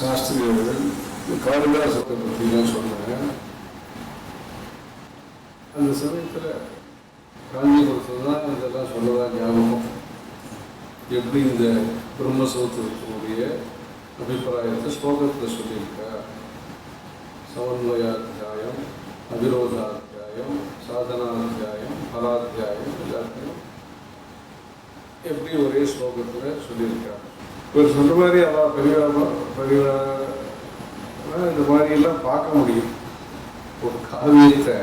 சாஸ்திரிகள் காளிதாசத்தை பற்றிலாம் சொன்னாங்க. அந்த சமயத்தில் காஞ்சிபுரத்தில் தான் இதெல்லாம் சொல்லதான் ஞாபகம். எப்படி இந்த பிரம்மசூத்திரத்தினுடைய அபிப்பிராயத்தை ஸ்லோகத்தில் சொல்லியிருக்கா. சமன்வயாத்தியாயம், அவிரோதாத்தியாயம், சாதனாத்தியாயம், பலாத்தியாயம் எல்லாத்தையும் எப்படி ஒரே ஸ்லோகத்தில் சொல்லியிருக்காங்க. இவர் சொல்ற மாதிரி அதான் பெரியவா இந்த மாதிரிலாம் பார்க்க முடியும். ஒரு காவியத்தை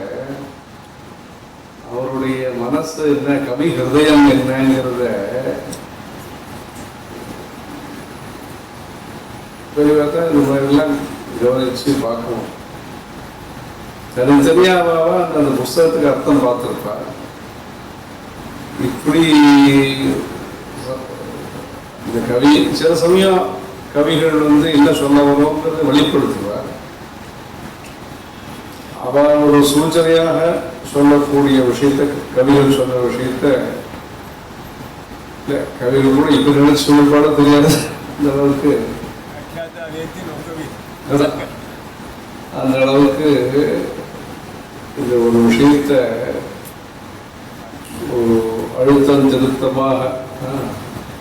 அவருடைய மனசு என்ன, கவி ஹிருதயம் என்னங்கிறத பெரியவா தான் இந்த மாதிரிலாம் கவனிச்சு பார்க்கணும். தனித்தனியாவா அந்த புஸ்தகத்துக்கு அர்த்தம் பார்த்துருப்பா. இப்படி இந்த கவி சில சமயம் கவிகள் என்ன சொல்ல வரோங்கிறத வெளிப்படுத்துவார். அவன் ஒரு சூச்சனையாக சொல்லக்கூடிய விஷயத்த, கவிகள் சொன்ன விஷயத்த கவிகள் கூட இப்ப நினைச்சு சொல்லிப்பாட தெரியாது. அந்த அளவுக்கு அந்த அளவுக்கு இந்த ஒரு விஷயத்த ஒரு அழுத்தம் திருத்தமாக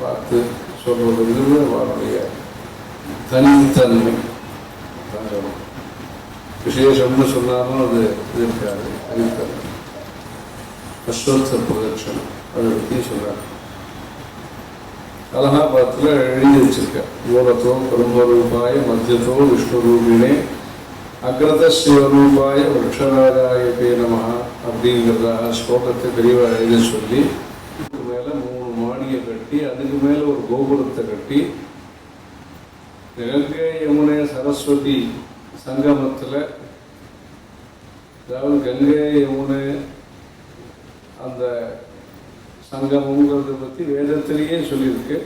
பார்த்து சொல்வதற்கு அவருடைய தனித்தன்மை விசேஷம்னு சொன்னாலும் அது இருக்காது. அறித்தன்மை அஸ்வத்த பிரதட்சணம் அதை பற்றி சொல்றாங்க. அலகாபாத்தில் எழுதி வச்சிருக்க மூலத்தோ பிரம்மரூபாய மத்தியத்தோ விஷ்ணுரூபிணே அக்ரத சிவரூபாய விரக்ஷராஜாய பே நமஹ அப்படிங்கிறதாக ஸ்லோகத்தை பெரியவா எழுதி சொல்லி இதுக்கு மேலே 3 மாடியை கட்டி அதுக்கு மேலே ஒரு கோபுரத்தை கட்டி கங்கை யமுனை சரஸ்வதி சங்கமத்தில், அதாவது கங்கை யமுனை அந்த சங்கமங்கிறத பற்றி வேதத்திலேயே சொல்லியிருக்கு.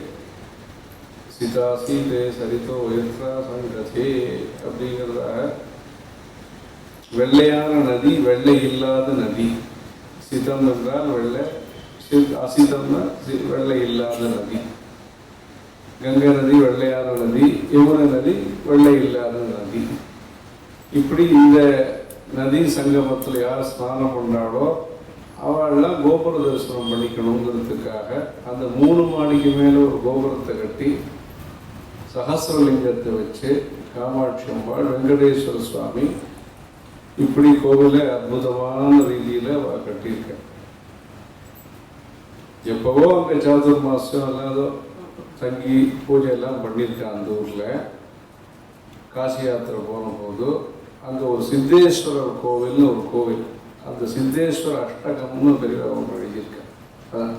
சீதா சீதே சரிதோ உயர்த்தா சங்கதே அப்படிங்கிறதாக வெள்ளையான நதி, வெள்ளை இல்லாத நதி. சிதம் என்றால் வெள்ளை, அசிதம்னா வெள்ளை இல்லாத நதி. கங்கை நதி வெள்ளையான நதி, யமுனை நதி வெள்ளை இல்லாத நதி. இப்படி இந்த நதி சங்கமத்தில் யார் ஸ்நானம் பண்ணாலோ அவள்லாம் கோபுர தரிசனம் பண்ணிக்கணுங்கிறதுக்காக அந்த 3 மாடிக்கு மேலே ஒரு கோபுரத்தை கட்டி சஹஸ்ரலிங்கத்தை வச்சு காமாட்சி அம்பாள், வெங்கடேஸ்வர சுவாமி இப்படி கோவிலை அற்புதமான ரீதியில் கட்டியிருக்க. எப்பவோ அங்கே சாதுர் மாசம் எல்லாதோ தங்கி பூஜை எல்லாம் பண்ணியிருக்கேன். அந்த ஊரில் காசி யாத்திரை போன போது அங்கே ஒரு சித்தேஸ்வரர் கோவில்னு ஒரு கோவில், அந்த சித்தேஸ்வர அஷ்டகம்னு பெரியவங்க எழுதியிருக்கேன்.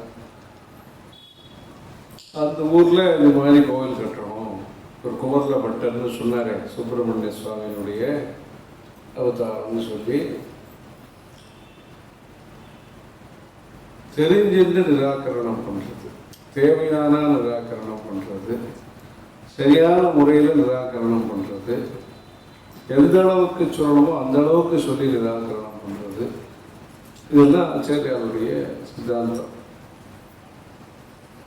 அந்த ஊரில் இந்த மாதிரி கோவில் கட்டணும். ஒரு குமரில் பட்டர்னு சொன்னார், சுப்பிரமணிய சுவாமியினுடைய அவதாரம்னு சொல்லி தெரிஞ்சிருந்து நிராகரணம் பண்ணுறது, தேவையான நிராகரணம் பண்ணுறது, சரியான முறையில் நிராகரணம் பண்ணுறது, எந்த அளவுக்கு சொல்லணுமோ அந்த அளவுக்கு சொல்லி நிராகரணம் பண்ணுறது, இதுதான் ஆச்சாரியாருடைய சித்தாந்தம்.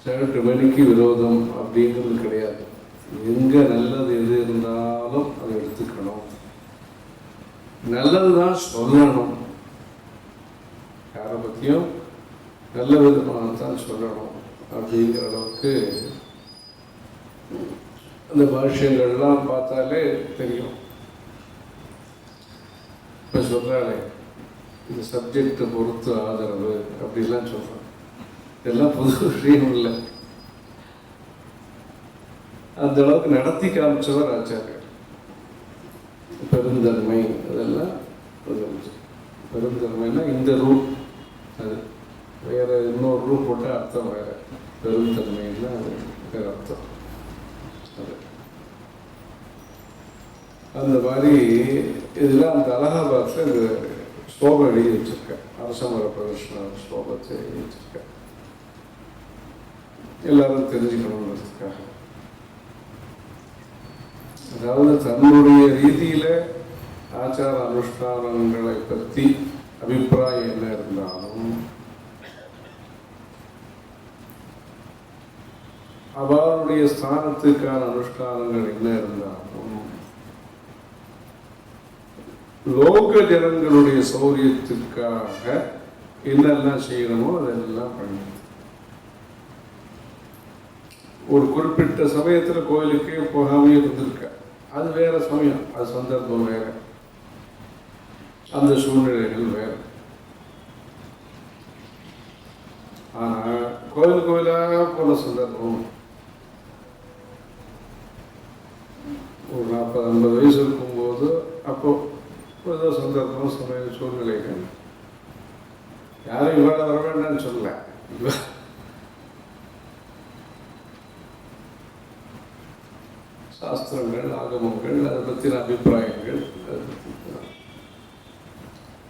சகட்டு மணிக்கு விரோதம் அப்படிங்கிறது கிடையாது. எங்கே நல்லது எது இருந்தாலும் அதை எடுத்துக்கணும், நல்லது தான் சொல்லணும், யாரை பற்றியும் நல்ல விதமாகத்தான் சொல்லணும் அப்படிங்கிற அளவுக்கு அந்த பாஷ்யங்கள்லாம் பார்த்தாலே தெரியும். இப்போ சொல்கிறாளே இந்த சப்ஜெக்டை பொறுத்து ஆதரவு அப்படிலாம் சொல்கிறோம். இதெல்லாம் புது விஷயம் இல்லை. அந்த அளவுக்கு நடத்தி காமிச்சவர் ஆச்சாரியர். பெருந்தன்மை அதெல்லாம் பெருந்தன்மைன்னா இந்த ரூட், அது வேற இன்னொரு ரூட் போட்டால் அர்த்தம் வேற. பெருந்தன்மைன்னா அது வேற அர்த்தம். அது அந்த மாதிரி இதெல்லாம் அந்த அலகாபாத்தில் இந்த ஸ்லோகம் எழுதி வச்சிருக்கேன். அரசமர பிரதர்ஷன ஸ்லோகத்தை எழுதி வச்சிருக்கேன், எல்லாரும் தெரிஞ்சுக்கணுங்கிறதுக்காக. அதாவது தன்னுடைய ரீதியில் ஆச்சார அனுஷ்டானங்களை பற்றி அபிப்பிராயம் என்ன இருந்தாலும் அவருடைய ஸ்தானத்துக்கான அனுஷ்டானங்கள் என்ன இருந்தாலும் லோக ஜனங்களுடைய சௌரியத்துக்காக என்னெல்லாம் செய்யணுமோ அதெல்லாம் பண்ணி ஒரு குறிப்பிட்ட சமயத்துல கோயிலுக்கே போகாமே இருந்திருக்க. அது வேற சமயம், அது சந்தர்ப்பம் வேற, அந்த சூழ்நிலைகள் வேற. ஆனா கோயிலாக போன சந்தர்ப்பம் ஒரு 40-50 வயசு இருக்கும்போது அப்போ ஏதோ சந்தர்ப்பம் சமய சூழ்நிலைகள் யாரும் இவ்வளோ வர வேண்டாம்னு சொல்லல. சாஸ்திரங்கள், ஆகமங்கள், அதை பற்றின அபிப்பிராயங்கள்,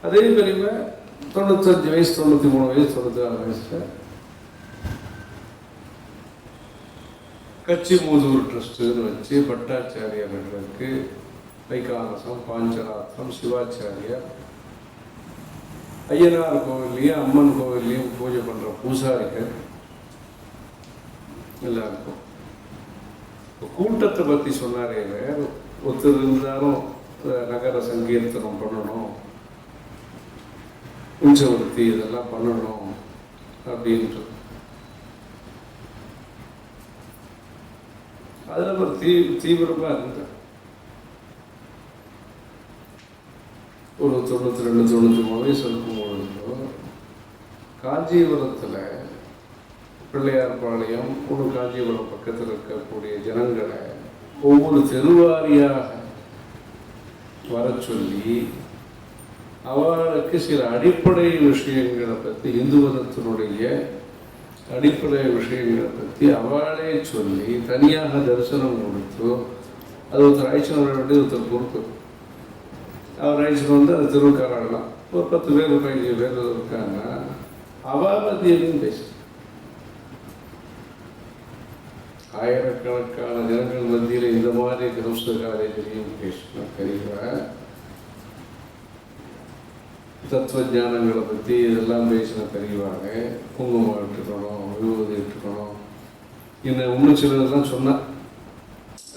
அதே பெரியமை 95 வயசு, 93 வயசு, 96 வயசுல கச்சிமூதூர் ட்ரஸ்ட்டுன்னு வச்சு பட்டாச்சாரியர்களுக்கு வைகானசம், பாஞ்சராத்திரம், சிவாச்சாரியார், ஐயனார் கோவில்லையும் அம்மன் கோவில்லையும் பூஜை பண்ணுற பூசாரிகள் எல்லாருக்கும் கூட்டத்தை பற்றி சொன்னாரே. ஒருத்தர் இருந்தாலும் நகர சங்கீர்த்தனம் பண்ணணும், உஞ்சவர்த்தி இதெல்லாம் பண்ணணும் அப்படின்ட்டு அதில் ஒரு தீவிரமாக இருந்தேன். ஒரு 92-93 வயசு இருக்கும்பொழுது காஞ்சிபுரத்தில் பிள்ளையார்பாளையம் ஒன்று காஞ்சிபுரம் பக்கத்தில் இருக்கக்கூடிய ஜனங்களை ஒவ்வொரு தெருவாரியாக வர சொல்லி அவர்களுக்கு சில அடிப்படை விஷயங்களை பற்றி, இந்து மதத்தினுடைய அடிப்படை விஷயங்களை பற்றி அவளே சொல்லி தனியாக தரிசனம் கொடுத்து, அது ஒருத்தர் அழைச்சின்னு வர வேண்டியது ஒருத்தர் பொறுப்பு. அவர் அழைச்சிட்டு வந்து அது திருவுக்காரெல்லாம் ஒரு 10 பேர் 15 பேர் இருக்காங்க. அவள் பற்றி எதுவும் பேச ஆயிரக்கணக்கான ஜனங்கள் மத்தியில் இந்த மாதிரி கிரம்ஸ்த காலேஜிலையும் பேசணும். கரிவ தத்துவ ஞானங்களை பற்றி இதெல்லாம் பேசின பெரியவாங்க. குங்குமம் எடுத்துக்கணும், விபூதி எடுத்துக்கணும், இன்னும் சிலதெல்லாம் சொன்னால்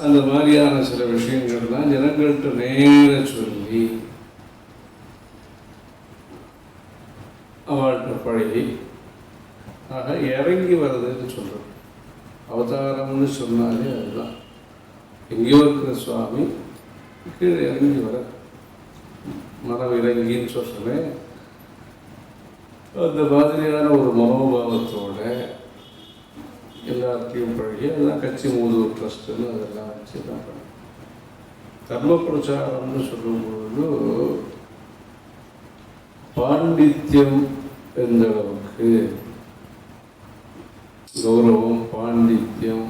அந்த மாதிரியான சில விஷயங்கள்லாம் ஜனங்கள்கிட்ட நேர சொல்லி அவள்கிட்ட பழகி ஆக இறங்கி வர்றதுன்னு சொல்கிறோம். அவதாரம்னு சொன்னாலே அதுதான். எங்கேயோ இருக்கிற சுவாமி கீழே இறங்கி வர மனம் இறங்கின்னு சொல்கிறேன். அந்த மாதிரியான ஒரு மனோபாவத்தோட எல்லாத்தையும் பழகி அதுதான் கச்சிமூதூர் ட்ரஸ்ட்டுன்னு அதெல்லாம் வச்சு தான் பண்ண. தர்ம பிரச்சாரம்னு சொல்லும்பொழுது பாண்டித்யம் எந்த அளவுக்கு கௌரவம், பாண்டித்யம்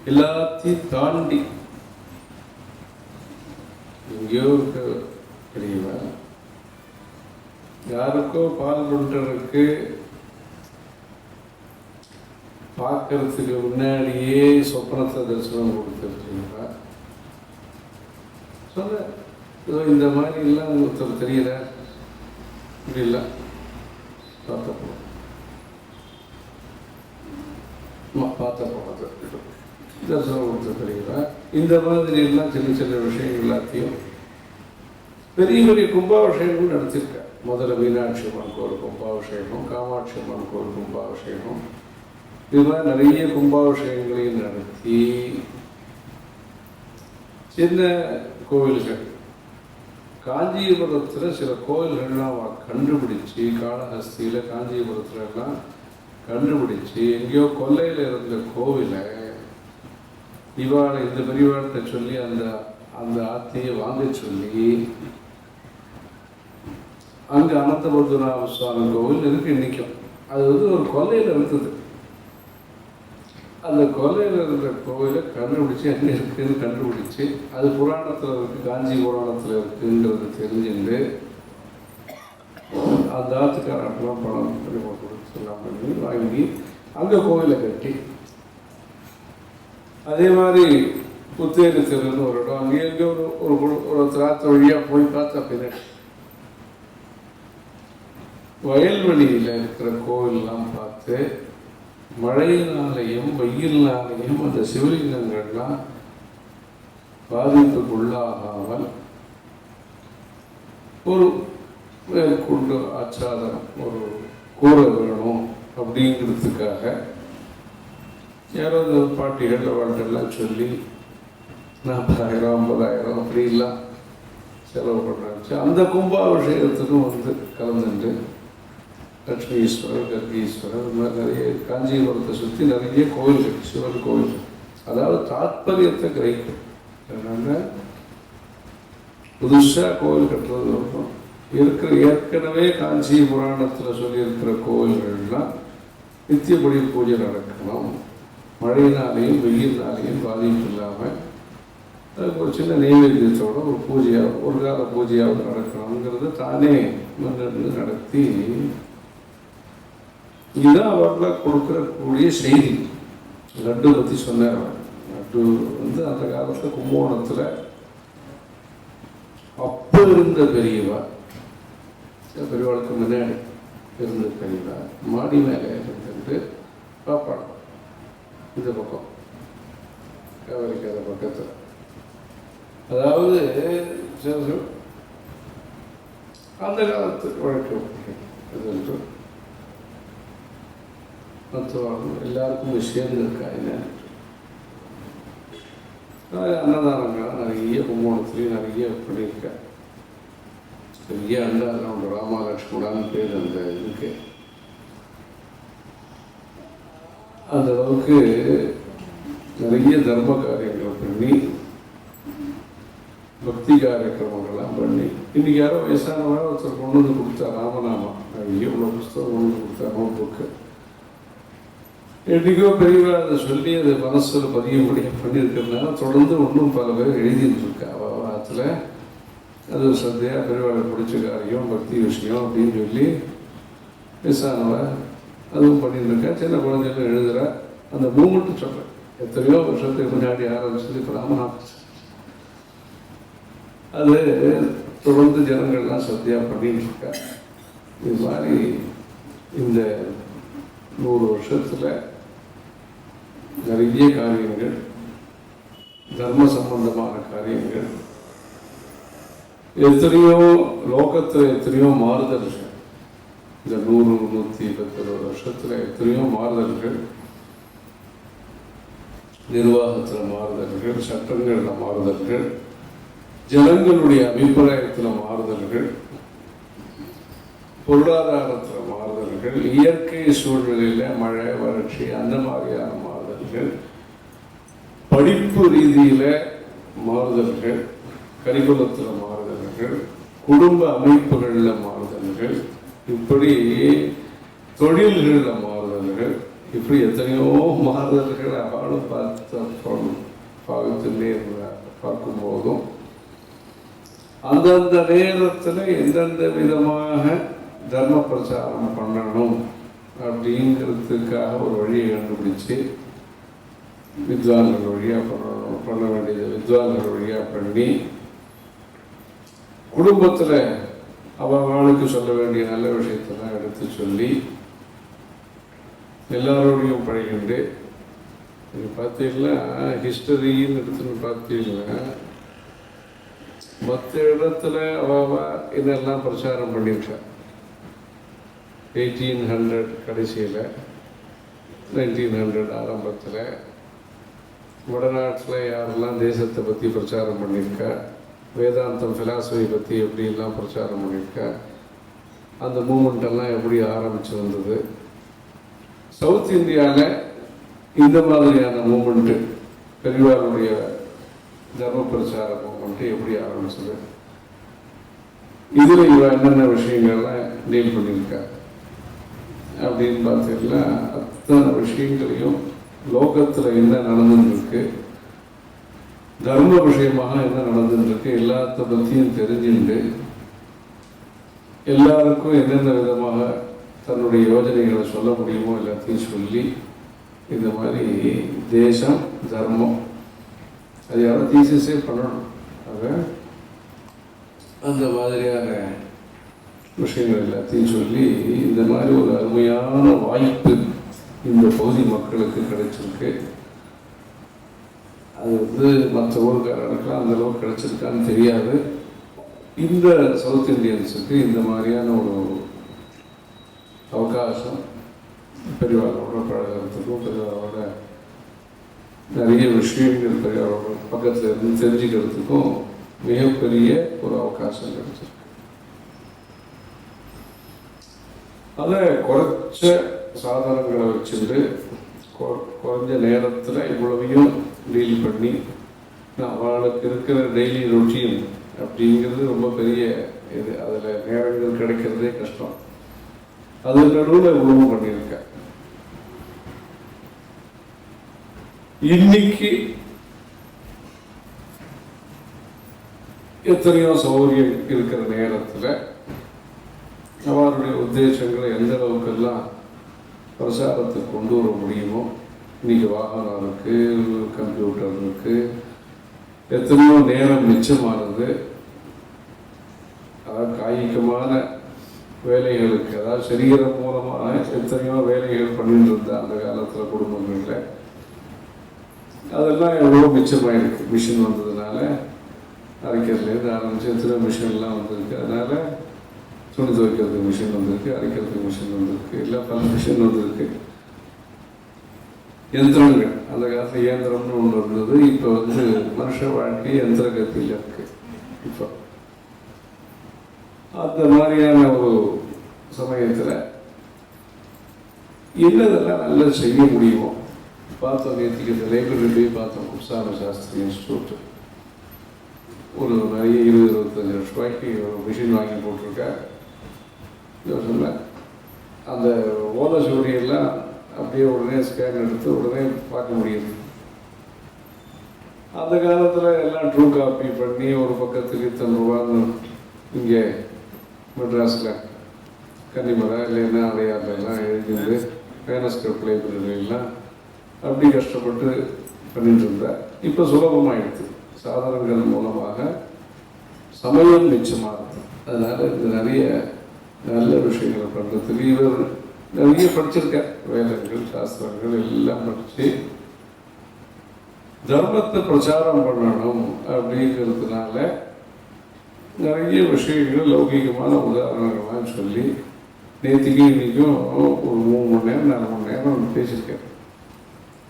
எல்லாத்தையும் தாண்டி எங்கேயோ இருக்க தெரியல. யாருக்கோ பால் கொண்டருக்கு பார்க்கறதுக்கு முன்னாடியே சொப்பனத்தை தரிசனம் கொடுத்துருக்கீங்களா சொல்ல. இந்த மாதிரி எல்லாம் ஒருத்தர் தெரியல, இப்படி இல்லை பார்த்தப்போ தரிசனம் கொடுத்த தெரியல. இந்த மாதிரி எல்லாம் சின்ன சின்ன விஷயங்கள் எல்லாத்தையும் பெரிய பெரிய கும்பாபிஷேகங்கள் நடத்தியிருக்கேன். முதல்ல மீனாட்சி அம்மன் கோவில் கும்பாபிஷேகம், காமாட்சி அம்மன் கோவில் கும்பாபிஷேகம், இது மாதிரி நிறைய கும்பாபிஷேகங்களையும் நடத்தி சின்ன கோவில்கள் காஞ்சிபுரத்தில் சில கோவில்கள்லாம் கண்டுபிடிச்சி, காளஹஸ்தியில் காஞ்சிபுரத்துலலாம் கண்டுபிடிச்சி எங்கேயோ கொல்லையில் இருந்த கோவிலை இவாளை இந்த பெரியவாழ்கிட்ட சொல்லி அந்த அந்த ஆத்தையை வாங்க சொல்லி அங்கே அனந்தபத்மநாப சுவாமி கோவில் இருக்கு இன்னைக்கும். அது வந்து ஒரு கொல்லையில் இருந்தது. அந்த கொல்லையில் இருக்கிற கோவிலை கண்டுபிடிச்சி எங்கே இருக்குதுன்னு கண்டுபிடிச்சி அது புராணத்தில் இருக்குது, காஞ்சி புராணத்தில் இருக்குன்றது தெரிஞ்சுட்டு அந்த ஆத்துக்காரெல்லாம் பணம் கொடுத்து எல்லாம் பண்ணி வாங்கி அங்கே கோவிலை கட்டி, அதே மாதிரி புத்தேரி தெருன்னு ஒரு இடம், அங்கே எங்கே ஒரு திராத்த வழியாக போய் பார்த்தா பின்னாடி வயல்வெளியில் இருக்கிற கோவில்லாம் பார்த்து மழையினாலேயும் வெயில்னாலேயும் அந்த சிவலிங்கங்கள்லாம் பாதிப்புக்குள்ளாகாமல் ஒரு மேற்கொண்டு ஆச்சாதனம் ஒரு கூரை வேணும் அப்படிங்கிறதுக்காக யாராவது பாட்டிகள் அவர்களெல்லாம் சொல்லி 40,000 50,000 அப்படிலாம் செலவு பண்ணுறாச்சு. அந்த கும்பாபிஷேகத்துக்கும் வந்து கலந்துட்டு லட்சுமீஸ்வரர், கர்கீஸ்வரர், இந்த மாதிரி நிறைய காஞ்சிபுரத்தை சுற்றி நிறைய கோயில்கள், சிவன் கோயில். அதாவது தாத்பரியத்தை கிரகிக்கும். அதனால புதுசாக கோவில் கட்டுறது இருக்கும். இருக்கிற ஏற்கனவே காஞ்சி புராணத்தில் சொல்லியிருக்கிற கோயில்கள்லாம் நித்தியப்படி பூஜை நடக்கணும். மழையினாலேயும் வெயில்னாலேயும் பாதிப்பு இல்லாமல் அதுக்கு ஒரு சின்ன நெய்வேத்தியத்தோட ஒரு பூஜையாக ஒரு கால பூஜையாவது நடக்கணுங்கிறது தானே முன்னிருந்து நடத்தி இதுதான் அவர்கள் கொடுக்கக்கூடிய செய்தி. லட்டு பற்றி சொன்னார். லட்டு வந்து அந்த காலத்தில் கும்பகோணத்தில் அப்போ இருந்த பெரியவாளுக்கு முன்னாடி இருந்த பெரியவா மாடி மேலே இருந்துட்டு பார்ப்பாங்க. இந்த பக்கம் காவிரிக்கார பக்கத்தில், அதாவது அந்த காலத்து வழக்கம் இது மற்றவர்கள் எல்லாருக்கும் சேர்ந்து இருக்கா என்ன அன்னதானங்கள் நிறைய கும்பகோணத்துலேயும் நிறைய பண்ணியிருக்கேன். பெரிய அன்னதானம் ராமலட்சுமணான்னு பேர் அந்த இதுக்கு. அந்த அளவுக்கு நிறைய தர்ம காரியங்கள் பண்ணி பக்தி காரியக்கிரமங்கள்லாம் பண்ணி இன்னைக்கு யாரோ வயசானவங்க ஒருத்தர் கொண்டு வந்து கொடுத்தா ராமநாமா நிறைய இவ்வளோ புஸ்தகம் கொண்டு வந்து கொடுத்தா நோட் புக்கு. என்றைக்கோ பெரியவா அதை சொல்லி அதை மனசில் பதியும்படி பண்ணியிருக்கிறதுனால தொடர்ந்து ஒன்றும் பல பேர் எழுதிட்டு இருக்கா. அதில் அது சந்தையாக பெரியவாளை பிடிச்ச காரியம் பக்தி விஷயம் அப்படின்னு சொல்லி வயசானவ அதுவும் பண்ணிட்டு இருக்கா. சின்ன குழந்தைகளும் எழுதுகிறா. அந்த மூமெண்ட்டு சொல்கிறேன். எத்தனையோ வருஷத்துக்கு முன்னாடி ஆரம்பிச்சது இப்போ ராமநாதன் அது தொடர்ந்து ஜனங்கள்லாம் சத்தியாக பண்ணிட்டு இருக்கா. இது மாதிரி இந்த 100 வருஷத்தில் நிறைய காரியங்கள், தர்ம சம்பந்தமான காரியங்கள், எத்தனையோ லோகத்தில் எத்தனையோ மாறுதல்கள். இந்த 100-110 வருஷத்தில் எத்தனையோ மாறுதல்கள், நிர்வாகத்தில் மாறுதல்கள், சட்டங்களில் மாறுதல்கள், ஜனங்களுடைய அபிப்பிராயத்தில் மாறுதல்கள், பொருளாதாரத்தில் மாறுதல்கள், இயற்கை சூழ்நிலையில் மழை வறட்சி அந்த மாதிரியான மாறுதல்கள், படிப்பு ரீதியில் மாறுதல்கள், கரிக்குலத்தில் மாறுதல்கள், குடும்ப அமைப்புகளில் மாறுதல்கள், இப்படி தொழில்களில் மாறுதல்கள், இப்படி எத்தனையோ மாறுதல்கள் அவளும் பார்த்துட்டே பார்க்கும்போதும் அந்தந்த நேரத்தில் எந்தெந்த விதமாக தர்ம பிரச்சாரம் பண்ணணும் அப்படிங்கிறதுக்காக ஒரு வழியை கண்டுபிடிச்சு வித்வான்கள் வழியாக பண்ண வேண்டியது வித்வான்கள் வழியாக பண்ணி குடும்பத்தில் அவளுக்கு சொல்ல வேண்டிய நல்ல விஷயத்தெல்லாம் எடுத்து சொல்லி எல்லாரோடையும் பழகிண்டு. நீங்கள் பார்த்தீங்கன்னா ஹிஸ்டரின்னு எடுத்துன்னு பார்த்தீங்கன்னா மற்ற இடத்துல அவ இதெல்லாம் பிரச்சாரம் பண்ணியிருக்கேன். 1800 கடைசியில் 1900 ஆரம்பத்தில் வடநாட்டில் யாரெல்லாம் தேசத்தை பற்றி பிரச்சாரம் பண்ணியிருக்கா, வேதாந்தம் ஃபிலாசபி பற்றி எப்படிலாம் பிரச்சாரம் பண்ணியிருக்கா, அந்த மூமெண்டெல்லாம் எப்படி ஆரம்பித்து வந்தது. சவுத் இந்தியாவில் இந்த மாதிரியான மூமெண்ட்டு பெரியவாளுடைய தர்ம பிரச்சார மூமெண்ட்டு எப்படி ஆரம்பிச்சது, இதில் இவ என்னென்ன விஷயங்கள்லாம் டீல் பண்ணியிருக்கா அப்படின்னு பார்த்தீங்கன்னா அத்தனை விஷயங்களையும் லோகத்தில் என்ன நடந்துருக்கு, தர்ம விஷயமாக என்ன நடந்துருக்கு எல்லாத்த பற்றியும் தெரிஞ்சுட்டு எல்லாருக்கும் என்னென்ன விதமாக தன்னுடைய யோஜனைகளை சொல்ல முடியுமோ எல்லாத்தையும் சொல்லி இந்த மாதிரி தேசம் தர்மம் அது யாரும் தீசிஸே பண்ணணும். ஆக அந்த மாதிரியான விஷயங்கள் எல்லாத்தையும் சொல்லி இந்த மாதிரி ஒரு அருமையான வாய்ப்பு இந்த பகுதி மக்களுக்கு கிடைச்சிருக்கு. அது மற்ற ஊருக்காரர்களுக்கெல்லாம் அந்த அளவுக்கு கிடைச்சிருக்கான்னு தெரியாது. இந்த சவுத் இந்தியன்ஸுக்கு இந்த மாதிரியான ஒரு அவகாசம் பெரியவாரோட பழகிறதுக்கும் பெரியவாரோட நிறைய விஷயங்கள் பெரியவாரோட பக்கத்தில் இருந்து தெரிஞ்சுக்கிறதுக்கும் மிகப்பெரிய ஒரு அவகாசம் கிடைச்சிருக்கு. அதை குறைச்ச சாதனங்களை வச்சுட்டு குறைஞ்ச நேரத்தில் இவ்வளவையும் டீல் பண்ணி அவளுக்கு இருக்கிற டெய்லி ரொட்டீன் அப்படிங்கிறது ரொம்ப பெரிய இது. அதில் நேரங்கள் கிடைக்கிறதே கஷ்டம். அது நடுவில் இவ்வளவு பண்ணியிருக்கேன். இன்னைக்கு எத்தனையோ சௌகரியம் இருக்கிற நேரத்தில் அவருடைய உத்தேசங்களை எந்த அளவுக்கெல்லாம் பிரசாரத்துக்கு கொண்டு வர முடியுமோ, இன்னைக்கு வாகனம் இருக்கு, கம்ப்யூட்டர் இருக்கு, எத்தனையோ நேரம் மிச்சமானது. அதாவது காய்கமான வேலைகளுக்கு, அதாவது சரீரம் மூலமாக எத்தனையோ வேலைகள் பண்ணிட்டு இருந்த அந்த காலத்தில் குடும்பங்களில் அதெல்லாம் எவ்வளோ மிச்சமாயிருக்கு. மிஷின் வந்ததுனால அரைக்கிறதுலேருந்து ஆரம்பிச்சு எத்தனை மிஷின்லாம் வந்திருக்கு. அதனால துணி துவைக்கிறதுக்கு மிஷின் வந்திருக்கு, அரைக்கிறதுக்கு மிஷின் வந்திருக்கு, இல்லை பல மிஷின் வந்திருக்கு. யந்திரங்கள், அந்த காலத்தில் இயந்திரம்னு ஒன்று இருந்தது. இப்போ மனுஷ வாழ்க்கை யந்திர கத்தியில் இருக்கு. இப்போ அந்த மாதிரியான ஒரு சமயத்தில் என்னதெல்லாம் நல்லா செய்ய முடியுமோ பார்த்தோம். நேற்றுக்கு இந்த லைப்ரரி போய் பார்த்தோம். குப்சான சாஸ்திரி இன்ஸ்டியூட் ஒரு நிறைய 20-25 லட்ச ரூபாய்க்கு ஒரு மிஷின் வாங்கி போட்டிருக்கேன். சொன்னேன் அந்த ஓலை சுவடியெல்லாம் அப்படியே உடனே ஸ்கேன் எடுத்து உடனே பார்க்க முடியுது. அந்த காலத்தில் எல்லாம் ட்ரூ காப்பி பண்ணி ஒரு பக்கத்துக்கு இத்தனை ரூபான்னு இங்கே மெட்ராஸில் கன்னிமலை இல்லைன்னா அடையாளெல்லாம் எழுதிட்டு மேனஸ்கிரிப்ட் லைப்ரரிலாம் அப்படி கஷ்டப்பட்டு பண்ணிட்டு இருந்தேன். இப்போ சுலபமாயிடுது. சாதனங்கள் மூலமாக சமயம் மிச்சமாகுது. அதனால் இது நிறைய நல்ல விஷயங்களை பண்ணுறதுக்கு இவர் நிறைய படிச்சிருக்கேன். வேதங்கள், சாஸ்திரங்கள் எல்லாம் படித்து தர்மத்தை பிரச்சாரம் பண்ணணும் அப்படிங்கிறதுனால நிறைய விஷயங்கள் லௌகிகமான உதாரணங்கள்லாம் சொல்லி நேற்றுக்கு இன்றைக்கும் ஒரு 3 மணி நேரம் 4 மணி நேரம் பேசியிருக்கேன்.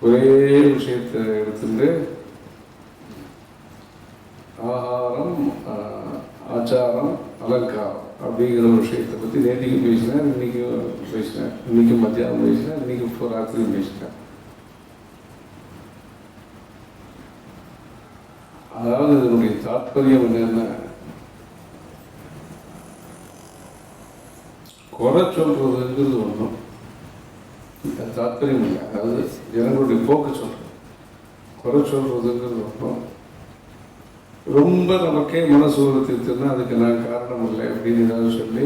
ஒரே விஷயத்தை எடுத்துட்டு ஆகாரம், ஆச்சாரம், அலங்காரம் அப்படிங்கிற ஒரு விஷயத்தை பற்றி நேற்றுக்கும் பேசினேன், இன்றைக்கும் பேசினேன், இன்றைக்கும் மத்தியானம் பேசினேன், இன்றைக்கும் இப்போ ராத்திரியும் பேசினேன். அதாவது இதனுடைய தாற்பயம் என்னென்ன, குறை சொல்றதுங்கிறது ஒன்றும் தாற்பயம் இல்லை. அதாவது ஜனங்களுடைய போக்கு சொல்றது. குறை சொல்றதுங்கிறது ஒன்றும் ரொம்ப நமக்கே மனசு உறுத்திட்டுன்னா அதுக்கு நான் காரணம் இல்லை அப்படின்னு ஏதாவது சொல்லி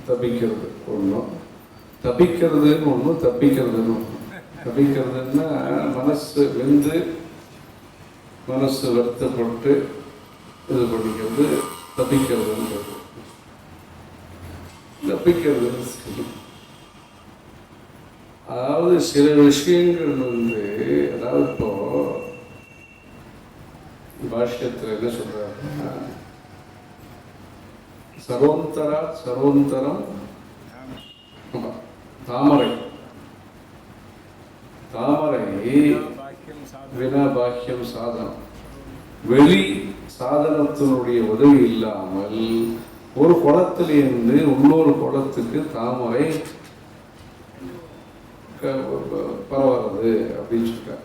தப்பிக்கிறது ஒன்றும், தப்பிக்கிறதுன்னு ஒன்றும், தப்பிக்கிறதுன்னு ஒன்றும். தப்பிக்கிறதுன்னா மனசு வெந்து மனசு வருத்தப்பட்டு இது பண்ணிக்கிறது தப்பிக்கிறதுன்றது. தப்பிக்கிறதுன்னு சொல்லி அதாவது சில விஷயங்கள் அதாவது இப்போ பாஷ்யத்தில் என்ன சொல்றாருன்னா, சர்வோந்தரா சர்வோந்தரம் தாமரை, தாமரை வினா பாக்கியம் சாதனம். வெளி சாதனத்தினுடைய உதவி இல்லாமல் ஒரு குளத்திலிருந்து இன்னொரு குளத்துக்கு தாமரை பரவாது அப்படின்னு சொல்றாரு.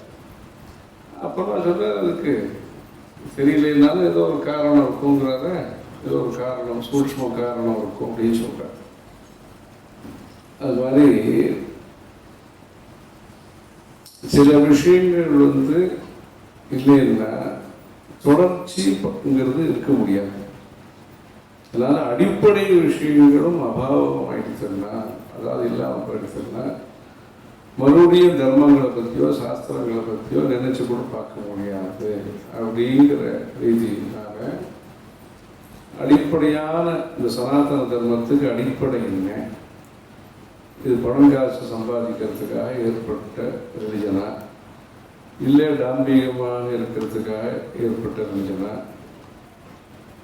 அப்புறம் சொல்றாரு அதுக்கு தெரியலனாலும் ஏதோ ஒரு காரணம் இருக்குங்கிறத, ஏதோ ஒரு காரணம், சூட்சும காரணம் இருக்கும் அப்படின்னு சொல்றாரு. அது மாதிரி சில விஷயங்கள் இல்லைன்னா தொடர்ச்சிங்கிறது இருக்க முடியாது. அதனால அடிப்படை விஷயங்களும் அபாவம் ஆயிடுச்சுன்னா, அதாவது இல்லாமல் போயிடுச்சுன்னா மறுபடியும் தர்மங்களை பற்றியோ சாஸ்திரங்களை பற்றியோ நினைச்சு கூட பார்க்க முடியாது. அப்படிங்கிற ரீதியினால அடிப்படையான இந்த சனாதன தர்மத்துக்கு அடிப்படை என்ன? இது பணம் காசு சம்பாதிக்கிறதுக்காக ஏற்பட்ட ரிலிஜனா, இல்லை டாம்பிகமாக இருக்கிறதுக்காக ஏற்பட்ட ரிலிஜனா,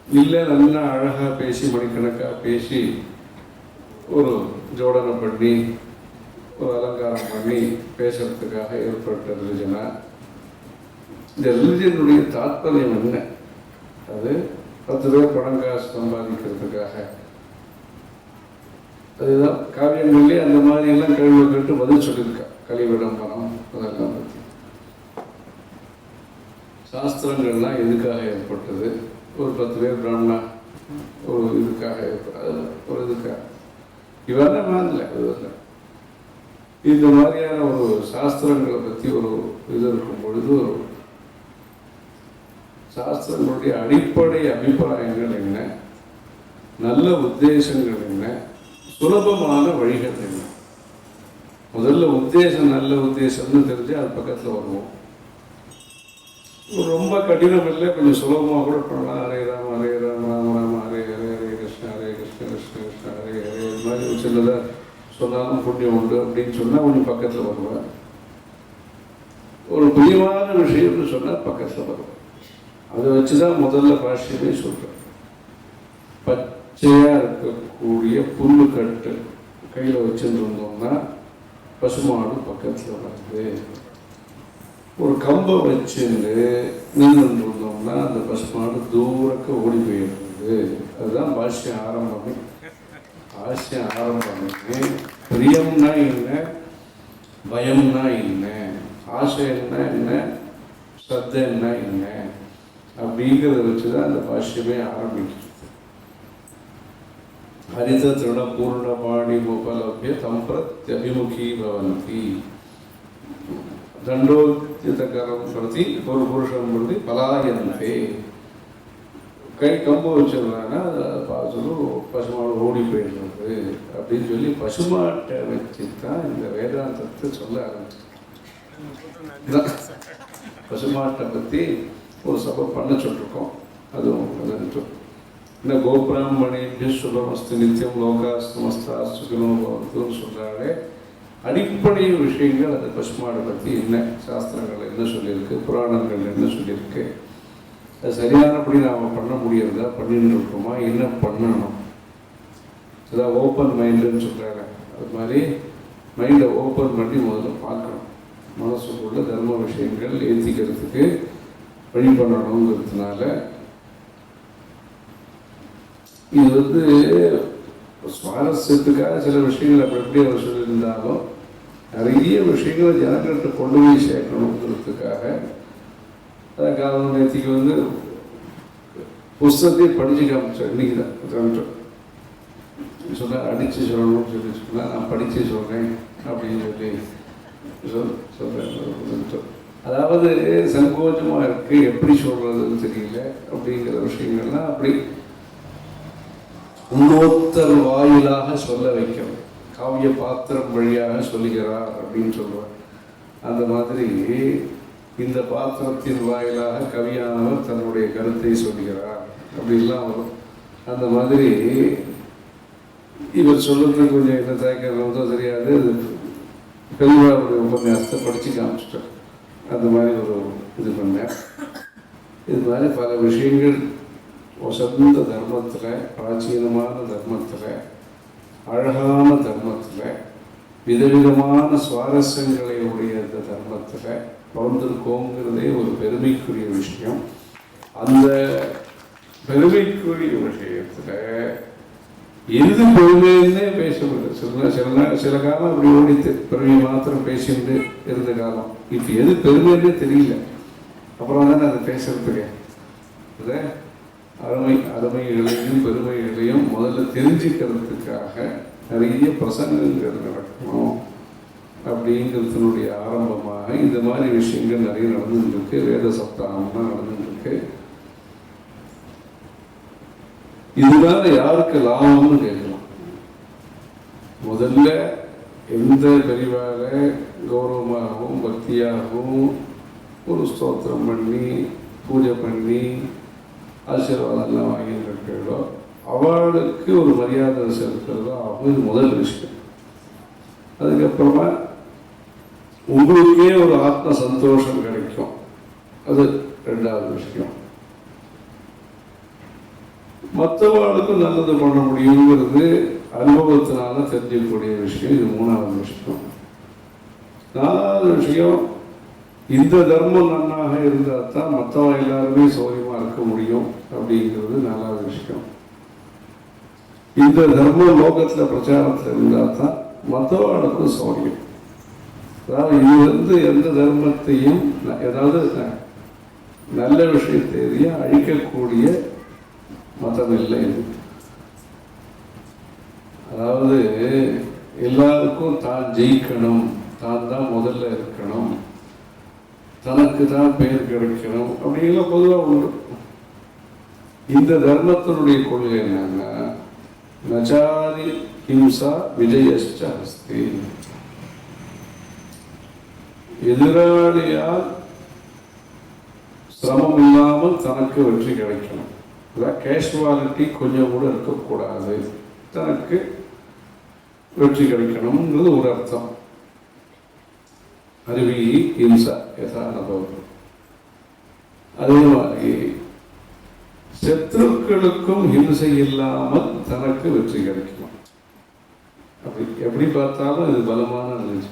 இல்லை நல்லா அழகாக பேசி மணிக்கணக்காக பேசி ஒரு ஜோடனை பண்ணி ஒரு அலங்காரம் பண்ணி பேசுறதுக்காக ஏற்பட்ட ரிலிஜனா? இந்த ரிலிஜனுடைய தாத்பரியம் என்ன? அது 10 பேர் பணம் காசு சம்பாதிக்கிறதுக்காக. அதுதான் காவியங்களே அந்த மாதிரியெல்லாம் கேள்வி கேட்டு பதில் சொல்லியிருக்கா. கலிவிடம்பரம் அதெல்லாம் பற்றி. சாஸ்திரங்கள்லாம் எதுக்காக ஏற்பட்டது? ஒரு 10 பேர் பிராமணா ஒரு இதுக்காக ஏற்பட்டது, ஒரு இதுக்காக. இவெல்லாம் மாறல. அதுதான் இந்த மாதிரியான ஒரு சாஸ்திரங்களை பற்றி ஒரு இது இருக்கும் பொழுது சாஸ்திரங்களுடைய அடிப்படை அபிப்பிராயங்கள் என்ன, நல்ல உத்தேசங்கள் என்ன, சுலபமான வழிகள் என்ன? முதல்ல உத்தேசம் நல்ல உத்தேசம்னு தெரிஞ்சு அது பக்கத்தில் வருவோம். ரொம்ப கடினம் இல்லை, கொஞ்சம் சுலபமாக கூட பண்ணலாம். ஹரே ராம ஹரே ராம ராம ராம ஹரே ஹரே ஹரே கிருஷ்ண கிருஷ்ண கிருஷ்ண ஹரே ஹரே. இது மாதிரி சின்னதாக சொன்னாலும் புண்ணியம் உண்டு அப்படின்னு சொன்னால் கொஞ்சம் பக்கத்தில் வருவேன். ஒரு பிரியமான விஷயம்னு சொன்னால் பக்கத்தில் வருவேன். அதை வச்சு தான் முதல்ல பாஷ்யமே சொல்கிறேன். பச்சையாக இருக்கக்கூடிய புல்லு கட்டு கையில் வச்சுருந்தோம்னா பசுமாடு பக்கத்தில் வருது. ஒரு கம்பை வச்சுட்டு நின்றுருந்தோம்னா அந்த பசுமாடு தூரக்க ஓடி போயிடுறது. அதுதான் பாஷ்யம் ஆரம்பமே. பாஷ்யம் ஆரம்பமே பிரியம்னா என்ன, பயம்னா என்ன, ஆசைன்னா என்ன, சத்தன்னா என்ன அப்படிங்கிறத வச்சுதான் அந்த பாஷ்யமே ஆரம்பிக்கிறது. ஹரித திருட பூர்ணபாணி உபலபிய தம்பிரத்யபிமுகி பவந்தி தண்டோத்தியதகரம் பிரதி ஒரு புருஷம் பிரதி பலாயந்தே. கை கம்பு வச்சிருந்தாங்கன்னா பசுமாடு ஓடி போயிடுறது அப்படின்னு சொல்லி பசுமாட்டை வச்சு தான் இந்த வேதாந்தத்தை சொல்ல ஆரம்பிச்சு. பசுமாட்டை பற்றி ஒரு சபை பண்ண சொல்லிருக்கோம். அதுவும் என்ன கோபிராமணி சுபமஸ்து நித்தியம் லோகாஸ்தமஸ்தா சுகினோபவத்துன்னு சொல்கிறாலே அடிப்படை விஷயங்கள். அந்த பசுமாடை பற்றி என்ன சாஸ்திரங்கள் என்ன சொல்லியிருக்கு, புராணங்கள் என்ன சொல்லியிருக்கு, அது சரியானபடி நாம் பண்ண முடியறதா, பண்ணிட்டு இருக்கோமா, என்ன பண்ணணும், அதான் ஓப்பன் மைண்டுன்னு சொல்கிறாங்க. அது மாதிரி மைண்டை ஓப்பன் பண்ணி முதல்ல பார்க்கணும். மனசுக்குள்ள தர்ம விஷயங்கள் ஏற்றிக்கிறதுக்கு வழி பண்ணணுங்கிறதுனால இது சுவாரஸ்யத்துக்காக சில விஷயங்கள் அப்படி எப்படி அவர் சொல்லியிருந்தாலும் நிறைய விஷயங்களை ஜனங்கள்கிட்ட கொண்டு போய் சேர்க்கணுங்கிறதுக்காக அதான் காலம் நேற்றுக்கு புஸ்தகத்தை படித்து காமிச்சேன். இன்னைக்கு தான் சொன்னால் அடித்து சொல்லணும்னு சொல்லி சொன்னால் நான் படித்து சொல்கிறேன் அப்படின்னு சொல்லி சொல்கிறேன். அதாவது சங்கோச்சமாக இருக்குது, எப்படி சொல்கிறதுன்னு தெரியல அப்படிங்கிற விஷயங்கள்லாம் அப்படி இன்னொருத்தர் வாயிலாக சொல்ல வைக்கணும். காவிய பாத்திரம் வழியாக சொல்லுகிறார் அப்படின்னு சொல்லுவார். அந்த மாதிரி இந்த பாத்திரத்தின் வாயிலாக கவியானவர் தன்னுடைய கருத்தை சொல்லுகிறார் அப்படின்லாம் வரும். அந்த மாதிரி இவர் சொல்றது கொஞ்சம் என்ன தயக்கம் தெரியாது. பெரியவாருடைய உபன்யாசத்தை படித்து காமிச்சிட்டார். அந்த மாதிரி ஒரு இது பண்ணேன். இது மாதிரி பல விஷயங்கள் வசந்த தர்மத்தில், பிராச்சீனமான தர்மத்தில், அழகான தர்மத்தில், விதவிதமான சுவாரஸ்யங்களை உடைய இந்த தர்மத்தில் பிறந்திருக்கோங்கிறதே ஒரு பெருமைக்குரிய விஷயம். அந்த பெருமைக்குரிய விஷயத்தில் எது பெருமைன்னே பேச முடியல. சில காலம் அப்படி ஓடித்து பெருமை மாத்திரம் பேசிட்டு இருந்த காலம். இப்போ எது பெருமைன்னே தெரியல. அப்புறம் தானே அதை பேசுறதுக்கு அதை அருமைகளையும் பெருமைகளையும் முதல்ல தெரிஞ்சுக்கிறதுக்காக நிறைய பிரசங்கங்கள் நடக்கணும் அப்படிங்கிறதுனுடைய ஆரம்பமாக இந்த மாதிரி விஷயங்கள் நிறைய நடந்துருக்கு. வேத சப்தாகம்லாம் நடந்துருக்கு. இதனால யாருக்கு லாபம்னு கேட்கலாம். முதல்ல எந்த பெரிவாக கௌரவமாகவும் பக்தியாகவும் ஒரு ஸ்தோத்திரம் பண்ணி பூஜை பண்ணி ஆசீர்வாதம்லாம் வாங்கியிருக்கோ அவளுக்கு ஒரு மரியாதை செலுத்துறதோ அவங்க முதல் விஷயம். அதுக்கப்புறமா உங்களுக்கே ஒரு ஆத்ம சந்தோஷம் கிடைக்கும், அது ரெண்டாவது விஷயம். மற்றவர்களுக்கும் நல்லது பண்ண முடியுங்கிறது அனுபவத்தினால தெரிஞ்சக்கூடிய விஷயம். இது மூணாவது விஷயம். நாலாவது விஷயம், இந்த தர்மம் நன்னாக இருந்தால் தான் மற்றவங்க எல்லாருமே சௌரியமாக இருக்க முடியும் அப்படிங்கிறது நாலாவது விஷயம். இந்த தர்மம் லோகத்தில் பிரச்சாரத்தில் இருந்தால் தான் மற்றவர்களுக்கும் சௌரியம். அதாவது இது எந்த தர்மத்தையும், ஏதாவது நல்ல விஷயத்தையும் அழிக்கக்கூடிய மதம் இல்லை. அதாவது எல்லாருக்கும் தான் ஜெயிக்கணும், தான் தான் முதல்ல இருக்கணும், தனக்கு தான் பெயர் கிடைக்கணும் அப்படிங்கிற பொதுவாக உண்டு. இந்த தர்மத்தினுடைய கொள்கை என்னன்னா, நச்சாரி ஹிம்சா விஜயஸ்டி. எதிராளியால் சிரமம் இல்லாமல் தனக்கு வெற்றி கிடைக்கணும். கேஷுவாலிட்டி கொஞ்சம் கூட இருக்கக்கூடாது, தனக்கு வெற்றி கிடைக்கணும்ன்றது ஒரு அர்த்தம். அருவி ஹிம்சா யதானபவம். அதே மாதிரி சத்ருக்களுக்கும் ஹிம்சை இல்லாமல் தனக்கு வெற்றி கிடைக்கணும். அப்படி எப்படி பார்த்தாலும் இது பலமான நிலை.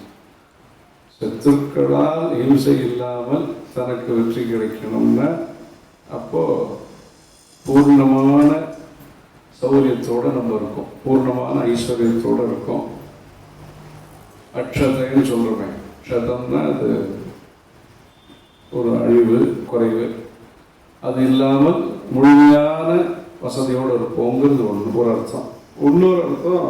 சத்துருக்களால் ஹிம்சை இல்லாமல் தனக்கு வெற்றி கிடைக்கணும்னா அப்போ பூர்ணமான சௌரியத்தோடு நம்ம இருக்கோம், பூர்ணமான ஐஸ்வர்யத்தோடு இருக்கோம். அக்ஷதைன்னு சொல்கிறோமே, க்ஷதம்னா அது ஒரு அழிவு, குறைவு. அது இல்லாமல் முழுமையான வசதியோடு இருப்போங்கிறது ஒரு அர்த்தம். இன்னொரு அர்த்தம்,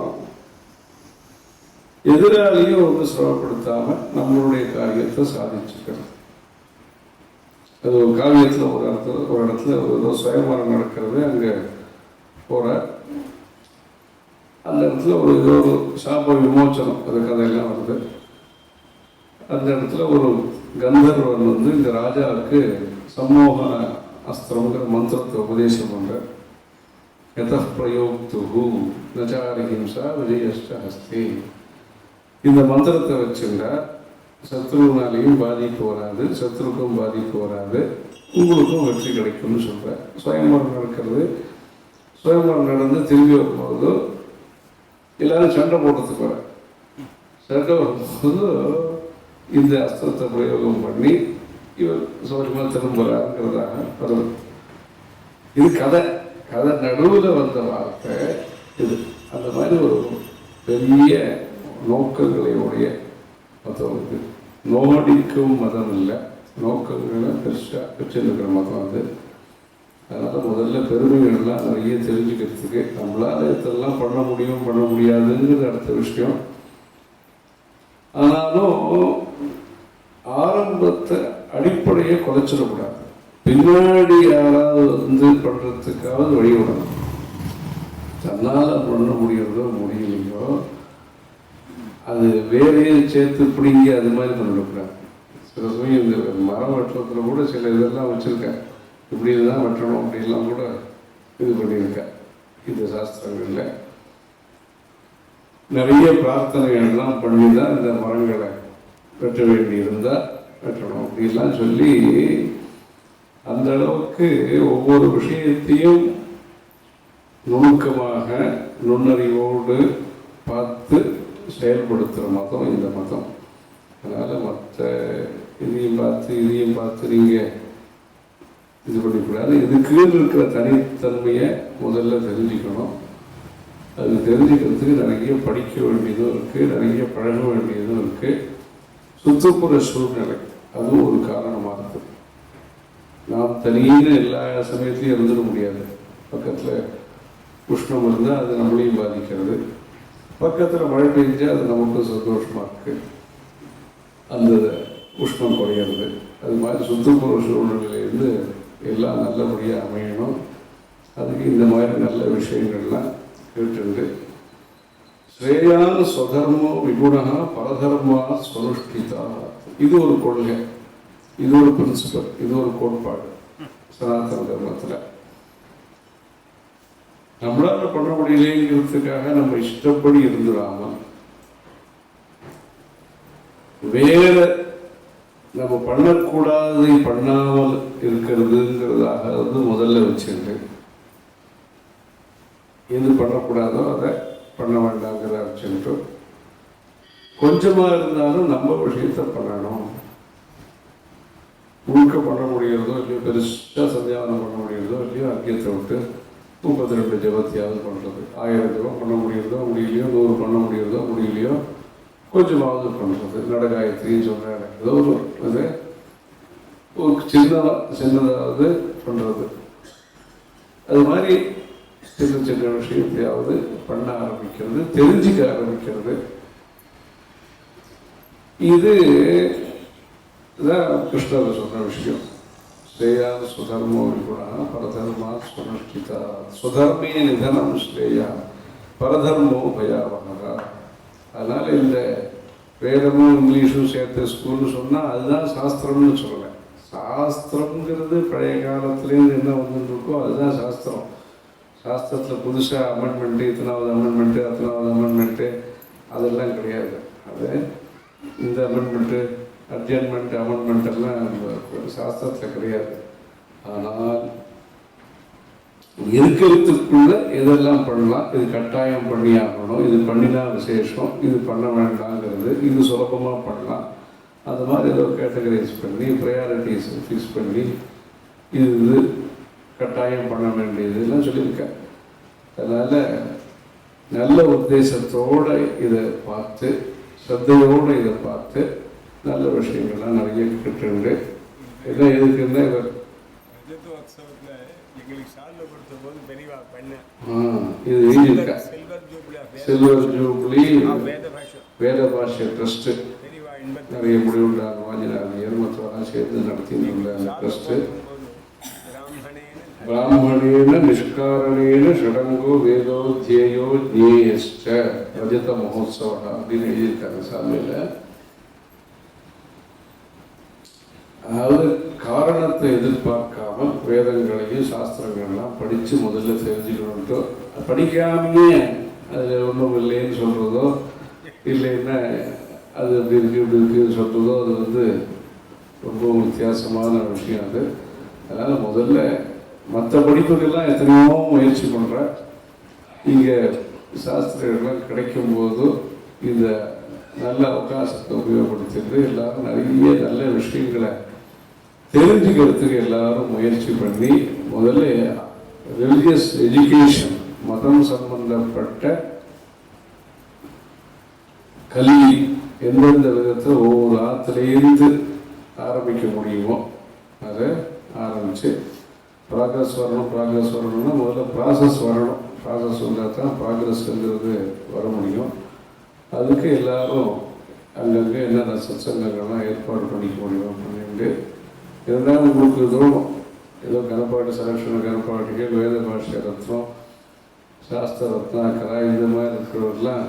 எதிராளியும் வந்து சிரமப்படுத்தாம நம்மளுடைய காரியத்தை சாதிச்சுக்கிறது. அது ஒரு காவியத்தில் ஒரு இடத்துல ஏதோ சுயமரம் நடக்கிறது. அங்கே போகிற அந்த இடத்துல ஏதோ ஒரு சாப விமோச்சனம், அது கதையெல்லாம் வருது. அந்த இடத்துல ஒரு கந்தர்வன் வந்து இந்த ராஜாவுக்கு சம்மோகன அஸ்திரங்கிற மந்திரத்தை உபதேசம் பண்ற. யத பிரயோக்து நச்சாரி ஹிம்சா விஜயஸ்ட ஹஸ்தி. இந்த மந்திரத்தை வச்சுட்டா சத்ருனாலையும் பாதிப்பு வராது, சத்ருக்கும் பாதிப்பு வராது, உங்களுக்கும் வெற்றி கிடைக்கும்னு சொல்கிறேன். சுயம்பரம் நடக்கிறது. சுயம்பரம் நடந்து திரும்பி வரும்போது எல்லாரும் சண்டை போடுறதுக்கு வர. சண்டை வரும்போது இந்த அஸ்திரத்தை பிரயோகம் பண்ணி இவர் சௌரியமாக திரும்புகிறாருங்கிறதாக வருது. இது கதை நடுவில் வந்த வார்த்தை இது. அந்த மாதிரி ஒரு பெரிய நோக்கங்களையுடைய மதம். நோடிக்கும் மதம் இல்லை, நோக்கங்களை பெருசாக வச்சுருக்கிற மதம் அது. அதனால் முதல்ல பெருமைகள்லாம் நிறைய தெரிஞ்சுக்கிறதுக்கு, நம்மளால் இதெல்லாம் பண்ண முடியாதுங்கிறது அடுத்த விஷயம். ஆனாலும் ஆரம்பத்தை அடிப்படையை குறைச்சிடக்கூடாது. பின்னாடி யாராவது வந்து பண்ணுறதுக்காவது வழிவிடணும். தன்னால் பண்ண முடியலையோ அது வேறையும் சேர்த்து பிடிங்க, அது மாதிரி பண்ணிடக்கூடாது. சில சமயம் இந்த மரம் வெட்டுறதுல கூட சில இதெல்லாம் வச்சுருக்கேன், இப்படி இதுதான் வெட்டணும் அப்படிலாம் கூட இது பண்ணியிருக்கேன். இந்த சாஸ்திரங்களில் நிறைய பிரார்த்தனைகள்லாம் பண்ணி தான் இந்த மரங்களை வெட்ட வேண்டி இருந்தால் வெட்டணும் அப்படிலாம் சொல்லி அந்த அளவுக்கு ஒவ்வொரு விஷயத்தையும் நுணுக்கமாக நுண்ணறிவோடு பார்த்து செயல்படுத்துகிற மதம் இந்த மதம். அதனால் மற்ற இதையும் பார்த்து நீங்கள் இது பண்ணிக்கூடாது. இதுக்குன்னு இருக்கிற தனித்தன்மையை முதல்ல தெரிஞ்சுக்கணும். அது தெரிஞ்சுக்கிறதுக்கு நிறைய படிக்க வேண்டியதும் இருக்குது, நிறைய பழக வேண்டியதும் இருக்குது. சுற்றுப்புற சூழ்நிலை அதுவும் ஒரு காரணமாக இருக்குது. நாம் தனியாக எல்லா சமயத்துலையும் இருந்துட முடியாது. பக்கத்தில் உஷ்ணம் இருந்தால் அது நம்மளையும் பாதிக்கிறது, பக்கத்தில் மழை பெஞ்சால் அது நமக்கு சந்தோஷமாக இருக்குது, அந்த உஷ்ணம் குறையிறது. அது மாதிரி சுற்றுப்புற சூழ்நிலையிலேருந்து எல்லாம் நல்லபடியாக அமையணும். அதுக்கு இந்த மாதிரி நல்ல விஷயங்கள்லாம் கேட்டு ஸ்ரேயான ஸ்வதர்மோ விகுணா பரதர்மா ஸ்வனுஷ்டிதா. இது ஒரு கொள்கை, இது ஒரு பிரின்சிபல், இது ஒரு கோட்பாடு சனாதன தர்மத்தில். நம்மளால பண்ண முடியலைங்கிறதுக்காக நம்ம இஷ்டப்படி இருந்துடாமல் வேற நம்ம பண்ணக்கூடாததை பண்ணாமல் இருக்கிறதுங்கிறதாக வந்து முதல்ல வச்சுட்டு எது பண்ணக்கூடாதோ அதை பண்ண வேண்டாங்கிற சொல்லிட்டு கொஞ்சமாக இருந்தாலும் நம்ம விஷயத்தை பண்ணணும். முழுக்க பண்ண முடிகிறதோ இல்லையோ, பெருசாக சந்தியாவனம் பண்ண முடிகிறதோ இல்லையோ, அங்கேயத்தை விட்டு 32 ஜபத்தையாவது பண்ணுறது. 1000 ஜபம் பண்ண முடிகிறதோ முடியலையோ, 100 பண்ண முடிகிறதோ முடியலையோ, கொஞ்சமாவது பண்ணுறது. நடகாயத்திரின்னு சொல்கிறாங்க, ஏதோ ஒரு இது ஒரு சின்னதாவது பண்ணுறது. அது மாதிரி சின்ன சின்ன விஷயத்தையாவது பண்ண ஆரம்பிக்கிறது, தெரிஞ்சுக்க ஆரம்பிக்கிறது. இது தான் கிருஷ்ணர் சொன்ன விஷயம். ஸ்ரேயா சுதர்மோ விகுணா பரதர்மா சுனுஷ்டிதா சுதர்மே நிதனம் ஸ்ரேயா பரதர்மோ பயாவகா. அதனால் இந்த வேதமும் இங்கிலீஷும் சேர்த்து ஸ்கூல்னு சொன்னால் அதுதான் சாஸ்திரம்னு சொல்லலை. சாஸ்திரங்கிறது பழைய காலத்துலேருந்து என்ன வந்துருக்கோ அதுதான் சாஸ்திரம். சாஸ்திரத்தில் புதுசாக அமெண்ட்மெண்ட்டு, இத்தனாவது அமெண்ட்மெண்ட்டு, அத்தனாவது அமெண்ட்மெண்ட்டு அதெல்லாம் கிடையாது. அது இந்த அமெண்ட்மெண்ட்டு, அட்ஜன்மெண்ட், அமெண்ட்மெண்ட் எல்லாம் சாஸ்திரத்தில் கிடையாது. ஆனால் இருக்கிறதுக்குள்ள எதெல்லாம் பண்ணலாம், இது கட்டாயம் பண்ணி ஆகணும், இது பண்ணினா விசேஷம், இது பண்ண வேண்டாங்கிறது, இது சுலபமாக பண்ணலாம், அது மாதிரி ஏதோ கேட்டகரைஸ் பண்ணி ப்ரையாரிட்டிஸ் ஃபிக்ஸ் பண்ணி இது கட்டாயம் பண்ண வேண்டியதுலாம் சொல்லியிருக்கேன். அதனால் நல்ல உத்தேசத்தோடு இதை பார்த்து, ஸ்ரத்தையோடு இதை பார்த்து நல்ல விஷயங்கள்லாம் நிறைய கிட்டுண்டு எல்லாம் எதுக்குன்னா இவர் இது எழுதியிருக்கா சில்வர் ஜூப்ளி வேத பாஷ்ய ட்ரஸ்ட்டு நிறைய முடிவுண்டாங்க வாஞ்சினாரியர் மற்றவெல்லாம் சேர்ந்து நடத்திட்டு அந்த ட்ரஸ்ட்டு. பிராமணேன நிஷ்காரணேன ஷடங்கோ வேதோ தியேயோ ஜேயஸ்ச ரஜத மகோத்சவா அப்படின்னு எழுதியிருக்காங்க சாமியில். அதாவது காரணத்தை எதிர்பார்க்காம வேதங்களையும் சாஸ்திரங்கள்லாம் படித்து முதல்ல தெரிஞ்சுக்கணுன்ட்டோ, படிக்காமையே அதில் ஒன்றும் இல்லைன்னு சொல்கிறதோ இல்லைன்னா அது அப்படி இருக்குது இப்படி இருக்குன்னு சொல்கிறதோ அது வந்து ரொம்ப வித்தியாசமான விஷயம் அது. அதனால் முதல்ல மற்ற படிப்புகள்லாம் எத்தனையோ முயற்சி பண்ணுறேன். இங்கே சாஸ்திரங்கள்லாம் கிடைக்கும்போது இந்த நல்ல அவகாசத்தை உபயோகப்படுத்திட்டு எல்லாரும் நிறைய நல்ல விஷயங்களை தெரிஞ்சுக்கிறதுக்கு எல்லாரும் முயற்சி பண்ணி முதல்ல ரிலிஜியஸ் எஜுகேஷன், மதம் சம்பந்தப்பட்ட கல்வி எந்தெந்த விதத்தை ஒவ்வொரு ஆற்றுலேருந்து ஆரம்பிக்க முடியுமோ அதை ஆரம்பித்து ப்ராக்ரஸ் வரணும்னா முதல்ல ப்ராசஸ் வரணும். ப்ராசஸ் வந்தால் தான் ப்ராக்ரஸ்ங்கிறது வர முடியும். அதுக்கு எல்லாரும் அங்கங்கே என்னென்ன சத்சங்கங்கள்லாம் ஏற்பாடு பண்ணிக்க முடியும் பண்ணிட்டு இருந்தாலும் உங்களுக்கு தோணும் ஏதோ கனப்பாட்டு செலக்ஷன், கனப்பாட்டுகள், வேத பாஷ்ய ரத்னம், சாஸ்திர ரத்னம், கரா இந்த மாதிரி இருக்கிறவர்கள்லாம்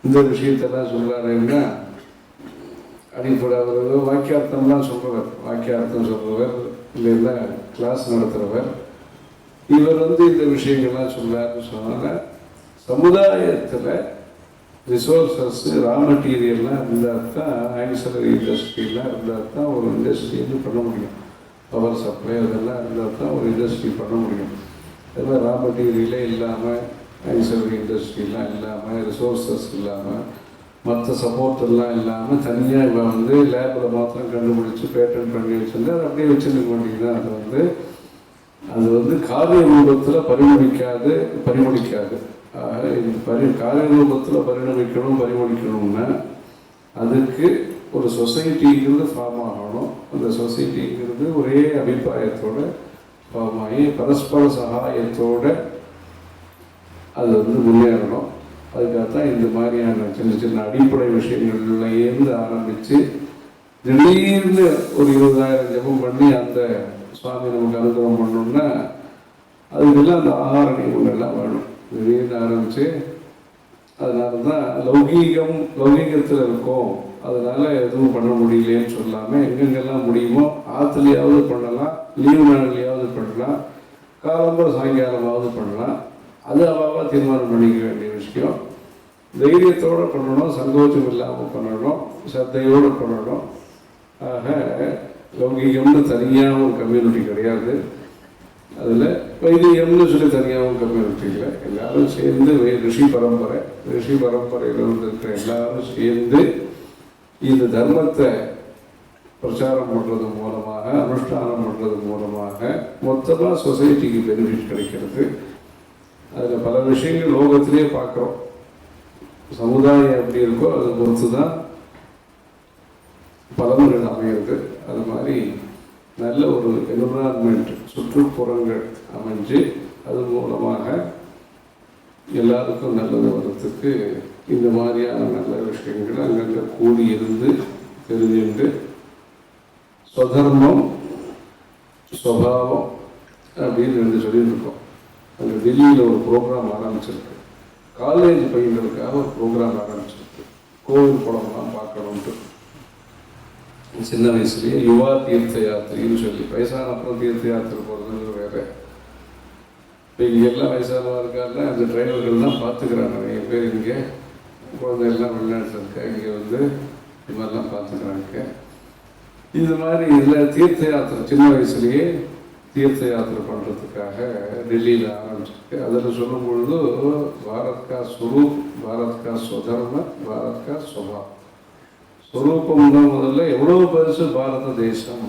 இந்த விஷயத்தெல்லாம் சொல்கிறாருன்னா அடிப்படை அவர் வாக்கியார்த்தம்லாம் சொல்கிறவர், வாக்கியார்த்தம் சொல்கிறவர் இல்லைன்னா கிளாஸ் நடத்துகிறவர். இவர் வந்து இந்த விஷயங்கள்லாம் சொல்கிறாருன்னு சொன்னால் சமுதாயத்தில் ரிசோர்ஸஸ், ரா மெட்டீரியல்லாம் இருந்தால் தான், ஆக்சிலரி இண்டஸ்ட்ரியெலாம் இருந்தால் தான் ஒரு இண்டஸ்ட்ரின்னு பண்ண முடியும். பவர் சப்ளை அதெல்லாம் இருந்தால் தான் ஒரு இண்டஸ்ட்ரி பண்ண முடியும். அதெல்லாம் ரா மெட்டீரியலே இல்லாமல், ஆக்சிலரி இண்டஸ்ட்ரியெலாம் இல்லாமல், ரிசோர்ஸஸ் இல்லாமல், மற்ற சப்போர்ட் எல்லாம் இல்லாமல் தனியாக இப்போ வந்து லேபில் மாத்திரம் கண்டுபிடிச்சி பேட்டன் பண்ணி வச்சுருந்து அதை அப்படியே வச்சுருக்க மாட்டிங்கன்னா அது வந்து காரிய ரூபத்தில் பரிமளிக்காது. காரிய ரூபத்தில் பரிமளிக்கணும்னா அதுக்கு ஒரு சொசைட்டிங்கிறது ஃபார்ம் ஆகணும். அந்த சொசைட்டிங்கிறது ஒரே அபிப்பிராயத்தோடு ஃபார்ம் ஆகி பரஸ்பர சகாயத்தோடு அது வந்து முன்னேறணும். அதுக்காகத்தான் இந்த மாதிரியான சின்ன சின்ன அடிப்படை விஷயங்கள்லேருந்து ஆரம்பித்து திடீர்னு ஒரு 20,000 ஜபம் பண்ணி அந்த சுவாமி நமக்கு அனுகிரகம் பண்ணோம்னா அதுக்கெல்லாம் அந்த ஆகார நியமங்கள்லாம் வேணும். திடீர்னு ஆரம்பித்து அதனால தான் லௌகீகத்தில் இருக்கும், அதனால் எதுவும் பண்ண முடியலேன்னு சொல்லாமல் எங்கெங்கெல்லாம் முடியுமோ ஆற்றுலையாவது பண்ணலாம், லீவு நாள்லையாவது பண்ணலாம், காலம்பரம் சாயங்காலமாவது பண்ணலாம். அது அவாவா தீர்மானம் பண்ணிக்க வேண்டிய விஷயம். தைரியத்தோடு பண்ணணும், சங்கோச்சம் இல்லாமல் பண்ணணும், சத்தையோடு பண்ணணும். ஆக லௌகீகம்னு தனியாக ஒரு கம்யூனிட்டி கிடையாது. அதில் வைதிகம்னு சொல்லி தனியாகவும் கம்யூனிட்டி இல்லை, எல்லாரும் சேர்ந்து ரிஷி பரம்பரையில் இருக்கிற எல்லாரும் சேர்ந்து இந்த தர்மத்தை பிரச்சாரம் பண்ணுறது மூலமாக, அனுஷ்டானம் பண்ணுறது மூலமாக மொத்தமாக சொசைட்டிக்கு பெனிஃபிட் கிடைக்கிறது. அதில் பல விஷயங்கள் லோகத்திலே பார்க்குறோம். சமுதாயம் எப்படி இருக்கோ அதை பொறுத்து தான் பலன்கள் அமையிறது. அது மாதிரி நல்ல ஒரு என்விரான்மெண்ட், சுற்றுப்புறங்கள் அமைஞ்சு அது மூலமாக எல்லாருக்கும் நல்லது வர்றதுக்கு இந்த மாதிரியான நல்ல விஷயங்கள் அங்கங்கே கூடி இருந்து தெரிஞ்சுண்டு ஸ்வதர்மம் ஸ்வபாவம் அப்படின்னு ரெண்டு சொல்லிட்டு இருக்கோம். அங்கே டெல்லியில் ஒரு ப்ரோக்ராம் ஆரம்பிச்சிருக்கு, காலேஜ் பையன்களுக்காக ஒரு ப்ரோக்ராம் ஆரம்பிச்சிருக்கு. கோவில் குளம்லாம் பார்க்கணுன்ட்டு சின்ன வயசுலேயே யுவா தீர்த்த யாத்திரைன்னு சொல்லி, வயசான அப்புறம் தீர்த்த யாத்திரை போகிறதுன்னு வேறு. இப்போ இங்கே எல்லாம் வயசானவா இருக்காருன்னா அந்த டிரைவர்கள் தான் பார்த்துக்கிறாங்க. நிறைய பேர் இங்கே குழந்தைகள்லாம் வெளிநாட்டில் இருக்கா, இங்கே வந்து இது மாதிரிலாம் பார்த்துக்கிறாங்க. இது மாதிரி இதில் தீர்த்த யாத்திரை சின்ன வயசுலேயே தீர்த்த யாத்திரை பண்ணுறதுக்காக டெல்லியில் ஆரம்பிச்சிருக்கு. அதில் சொல்லும் பொழுது பாரத் கா ஸ்வரூப், பாரத் கா ஸ்வதர்ம, பாரத் கா ஸ்வபாவ். ஸ்வரூபம் தான் முதல்ல எவ்வளோ பெருசு பாரத தேசம்,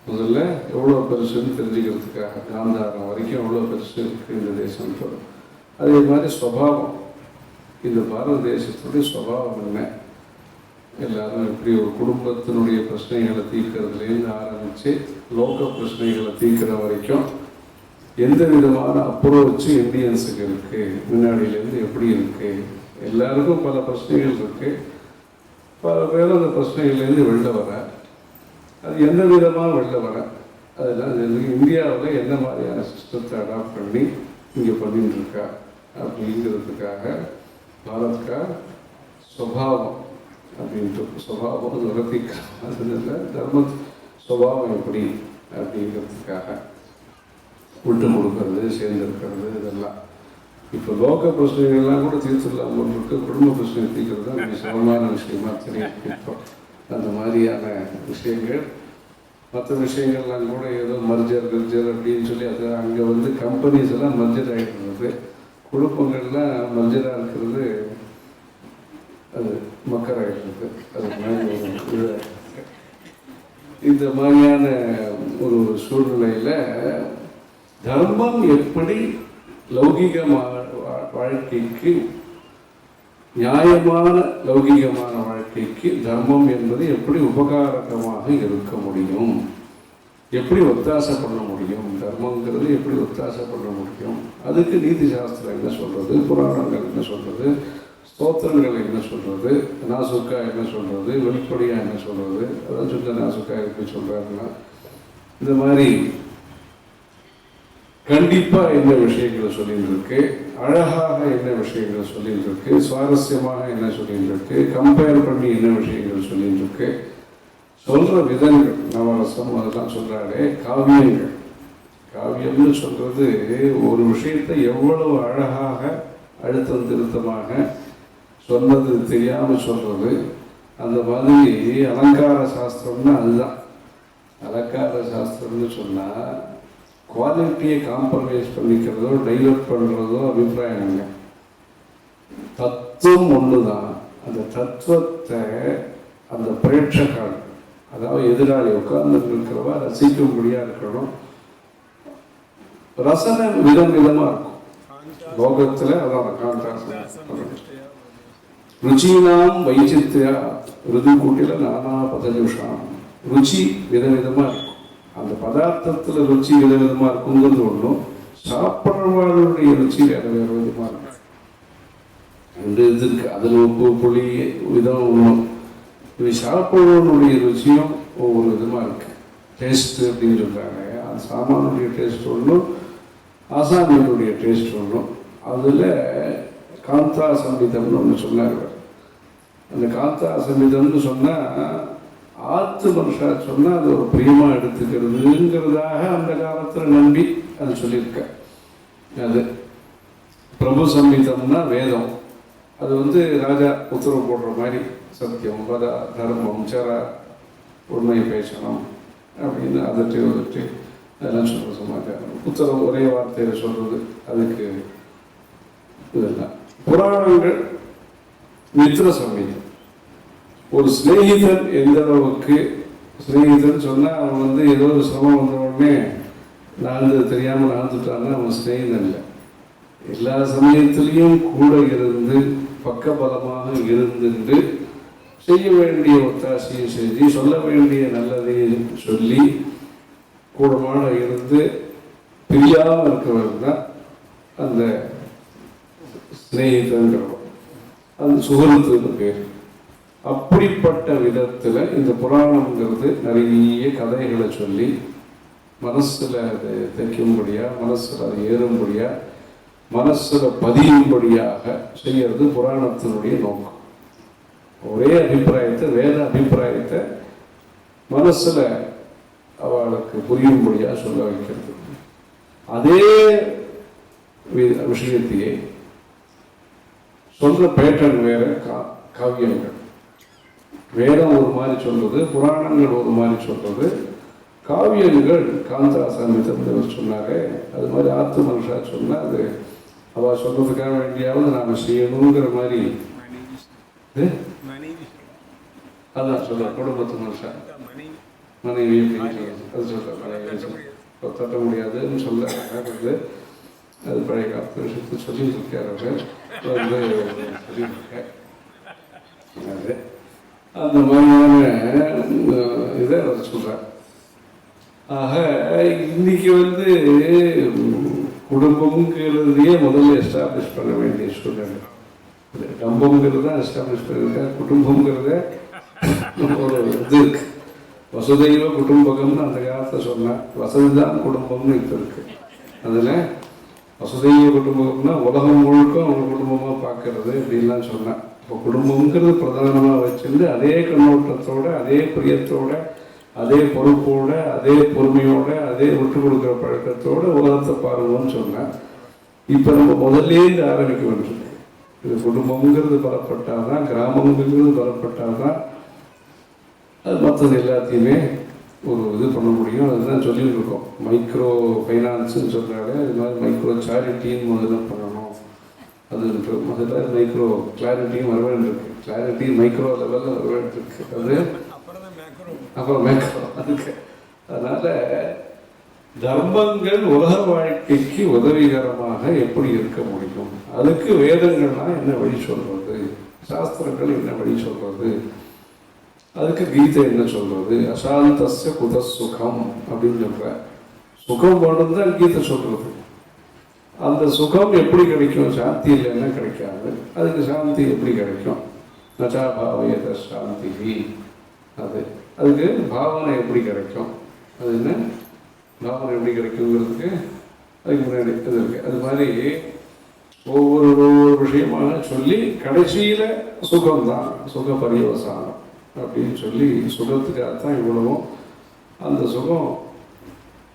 முதல்ல எவ்வளோ பெருசுன்னு தெரிஞ்சுக்கிறதுக்காக காந்தாரம் வரைக்கும் எவ்வளோ பெருசு இருக்குது இந்த தேசம். அதே மாதிரி ஸ்வபாவம், இந்த பாரத தேசத்துடைய ஸ்வபாவம் என்ன, எல்லாரும் எப்படி ஒரு குடும்பத்தினுடைய பிரச்சனைகளை தீர்க்கிறதுலேருந்து ஆரம்பித்து லோக பிரச்சனைகளை தீர்க்கிற வரைக்கும் எந்த விதமான அப்ரோச்சு இந்தியன்ஸுக்கு இருக்குது, முன்னாடியிலேருந்து எப்படி இருக்குது. எல்லாருக்கும் பல பிரச்சனைகள் இருக்குது, பல பேர் அந்த பிரச்சனைகள்லேருந்து வெளில வர, அது எந்த விதமாக வெளில வர, அதெல்லாம் இந்தியாவில் என்ன மாதிரியான சிஸ்டத்தை அடாப்ட் பண்ணி இங்கே பண்ணிட்டுருக்கா அப்படிங்கிறதுக்காக பாரத்கா சுபாவம் அப்படின்ட்டு, சுபாவம் நிரப்பிக்கிறதுல தர்ம சுபாவம் எப்படி அப்படிங்கிறதுக்காக விட்டு கொடுக்கறது, சேர்ந்திருக்கிறது, இதெல்லாம். இப்போ லோக பிரச்சனைகள்லாம் கூட தீர்த்துடலாம் இருக்கு, குடும்ப பிரச்சனை தீர்க்கிறது தான் மிக சிரமமான விஷயமா தெரியும். இப்போ அந்த மாதிரியான விஷயங்கள், மற்ற விஷயங்கள்லாம் கூட ஏதோ மர்ஜர் அப்படின்னு சொல்லி அது அங்கே வந்து கம்பெனிஸ் எல்லாம் மர்ஜர் ஆகிடுறது, குடும்பங்கள்லாம் மர்ஜராக இருக்கிறது, அது மக்கராகிடுறது. அது மாதிரி இந்த மாதிரியான ஒரு சூழ்நிலையில் தர்மம் எப்படி லௌகிகமான வாழ்க்கைக்கு, நியாயமான லௌகிகமான வாழ்க்கைக்கு தர்மம் என்பது எப்படி உபகாரகமாக இருக்க முடியும், எப்படி ஒத்தாசை பண்ண முடியும், தர்மங்கிறது எப்படி ஒத்தாசை பண்ண முடியும், அதுக்கு நீதி சாஸ்திரம் என்ன சொல்கிறது, புராணங்கள் என்ன சொல்கிறது, ஸ்தோத்திரங்கள் என்ன சொல்கிறது, நாசுக்கா என்ன சொல்கிறது, வெளிப்படையாக என்ன சொல்கிறது, அதான் சொல்ல நாசுக்கா எப்படி சொல்கிறாருன்னா இந்த மாதிரி கண்டிப்பாக என்ன விஷயங்களை சொல்லிட்டு இருக்கு, அழகாக என்ன விஷயங்களை சொல்லிட்டு இருக்கு, சுவாரஸ்யமாக என்ன சொல்லிட்டு இருக்கு, கம்பேர் பண்ணி என்ன விஷயங்கள் சொல்லிட்டு இருக்கு, சொல்கிற விதங்கள், நவரசம் அதெல்லாம் சொல்கிறாரு. காவியங்கள், காவியம்னு சொல்கிறது ஒரு விஷயத்தை எவ்வளவு அழகாக அழுத்தம் திருத்தமாக சொன்னது தெரியாமல் சொல்கிறது. அந்த மாதிரி அலங்கார சாஸ்திரம்னா அதுதான். அலங்கார சாஸ்திரம்னு சொன்னால் குவாலிட்டியை காம்ப்ரமைஸ் பண்ணிக்கிறதோ டைலூட் பண்ணுறதோ அபிப்பிராயம் இல்லை. தத்துவம் ஒன்று தான். அந்த தத்துவத்தை அந்த பிரேட்சகர், அதாவது எதிராளி உட்கார்ந்து இருக்கிறவா ரசிக்கும்படியாக இருக்கணும். ரசனை விதம் விதமாக இருக்கும் லோகத்தில். அதான் கான்ட்ராஸ்ட். ருச்சினாம் வைச்சித்யா ருது கூட்டில நானா பதஜுஷாம். ருச்சி விதவிதமாக இருக்கும். அந்த பதார்த்தத்தில் ருச்சி விதவிதமாக இருக்குங்கிறது ஒன்றும், சாப்பிட்றவர்களுடைய ருச்சி வேறு வேறு விதமாக இருக்கும். ரெண்டு இது இருக்கு. அதில் உப்பு புளி விதம் ஒன்றும், இது சாப்பிட்றவனுடைய ருச்சியும் ஒவ்வொரு விதமாக இருக்கு. டேஸ்ட்டு அப்படின்னு சொல்கிறாங்க. அது சாமானுடைய டேஸ்ட் ஒன்றும், ஆசாமியனுடைய டேஸ்ட் ஒன்றும். அதில் காந்தா சங்கீதம்னு ஒன்று சொன்னார். அந்த காந்தா சங்கீதம்னு சொன்னால் ஆத்து மனுஷா சொன்னால் அது ஒரு பிரியமாக எடுத்துக்கிறதுங்கிறதாக அந்த காலத்தில் நம்பி அது சொல்லியிருக்க. அது பிரபு சங்கீதம்னா வேதம். அது வந்து ராஜா உத்தரவு போடுற மாதிரி சத்தியம் தர்மம் சர உண்மையை பேசணும் அப்படின்னு அதட்டி உதட்டி அதெல்லாம் சொல்கிற சமாச்சாரம். உத்தரவு ஒரே வார்த்தையில் சொல்கிறது அதுக்கு இதெல்லாம். புராணங்கள் மித்திர சமயம். ஒரு சிநேகிதன் எந்த அளவுக்கு, சிநேகிதன் சொன்னால் அவன் வந்து ஏதோ ஒரு சிரமம் வந்த உடனே நடந்து தெரியாமல் நடந்துட்டான்னா அவன் சிநேகிதன் இல்லை. எல்லா சமயத்திலையும் கூட இருந்து பக்கபலமாக இருந்துட்டு செய்ய வேண்டிய ஒத்தாசையை செஞ்சு சொல்ல வேண்டிய நல்லதையும் சொல்லி கூடமான இருந்து பிரியாமல் இருக்கிறவர்கள் தான் அந்த சிநேகிதங்கிறோம். அது சுகருத்துன்னு பேர். அப்படிப்பட்ட விதத்தில் இந்த புராணங்கிறது நிறைய கதைகளை சொல்லி மனசில் அதை தைக்கும்படியா, மனசில் அதை ஏறும்படியா, மனசில் பதியும்படியாக செய்யறது புராணத்தினுடைய நோக்கம். ஒரே அபிப்பிராயத்தை, வேத அபிப்பிராயத்தை மனசில் அவளுக்கு புரியும்படியாக சொல்ல வைக்கிறது. அதே விஷயத்தையே சொல்ற பேட்டர்ன் வேற. காவியங்கள் வேதம் ஒரு மாதிரி சொல்றது, புராணங்கள் ஒரு மாதிரி சொல்றது, காவியங்கள் காந்தராசாமித்தர் சொன்னாரு. அது மாதிரி ஆத்து மனுஷா சொன்னா அது அவ சொல்றதுக்காக வேண்டியாவது நாம செய்யணுங்கிற மாதிரி. அதான் சொல்ற குடும்பத்து மனுஷா மனைவி அது சொல்ற தட்ட முடியாதுன்னு சொல்ல அது பழைய காலத்து விஷயத்தை சொல்லிட்டு இருக்காரு அவர் வந்து சொல்லியிருக்க. அந்த மாதிரியான இதை அவர் சொல்றார். ஆக இன்னைக்கு வந்து குடும்பம்ங்கிறதையே முதல்ல எஸ்டாப்ளிஷ் பண்ண வேண்டிய சூழ்நிலை. டம்பம்ங்கிறது தான் எஸ்டாப்ளிஷ் பண்ணியிருக்காங்க. குடும்பங்கிறத ஒரு இது இருக்கு. வசுதைவ குடும்பகம்னு அந்த காலத்தில் சொன்னேன். வசதிதான் குடும்பம்னு இப்போ இருக்கு. அதில் வசுதைவ குடும்பம்னா உலகம் முழுக்க அவங்க குடும்பமாக பார்க்கறது அப்படின்லாம் சொன்னேன். இப்போ குடும்பங்கிறது பிரதானமாக வச்சுருந்து அதே கண்ணோட்டத்தோட, அதே பிரியத்தோட, அதே பொறுப்போட, அதே பொறுமையோட, அதே விட்டு கொடுக்குற பழக்கத்தோட உலகத்தை பாருங்கன்னு சொன்னேன். இப்போ நம்ம முதல்லேருந்து ஆரம்பிக்க வேண்டியிருக்கு. இது குடும்பங்கிறது பலப்பட்டாதான், கிராமங்கிறது பலப்பட்டாதான் அது மற்றது எல்லாத்தையுமே ஒரு இது பண்ண முடியும். அதுதான் சொல்லிட்டு இருக்கோம். மைக்ரோ ஃபைனான்ஸுன்னு சொல்கிறாங்க. இது மாதிரி மைக்ரோ சேரிட்டின்னு முதல்ல பண்ணணும். அது முதல்ல மைக்ரோ கிளாரிட்டியும் வர வேண்டியிருக்கு. கிளாரிட்டி மைக்ரோ லெவலில் வர வேண்டியிருக்கு. அது அப்புறம் மேக்ரோ அதுக்கு. அதனால தர்மங்கள் உலக வாழ்க்கைக்கு உதவிகரமாக எப்படி இருக்க முடியும்? அதுக்கு வேதங்கள்லாம் என்ன வழி சொல்றது, சாஸ்திரங்கள் என்ன வழி சொல்றது, அதுக்கு கீதை என்ன சொல்றது? அசாந்தஸ்ய குத சுகம் அப்படின்னு சொல்ற. சுகம் வேணும் தான் கீதை சொல்றது. அந்த சுகம் எப்படி கிடைக்கும்? சாந்தி இல்லைன்னா கிடைக்காது. அதுக்கு சாந்தி எப்படி கிடைக்கும்? நச்சா பாவயத சாந்தி. அதுக்கு பாவனை எப்படி கிடைக்கும்? அது என்ன பாவனை எப்படி கிடைக்குங்கிறதுக்கு அதுக்கு முன்னாடி அது இருக்கு. அது மாதிரி ஒவ்வொரு விஷயமாக சொல்லி கடைசியில சுகம்தான், சுக பரியவசானம் அப்படின்னு சொல்லி சுகத்துக்காகத்தான் இவ்வளவும். அந்த சுகம்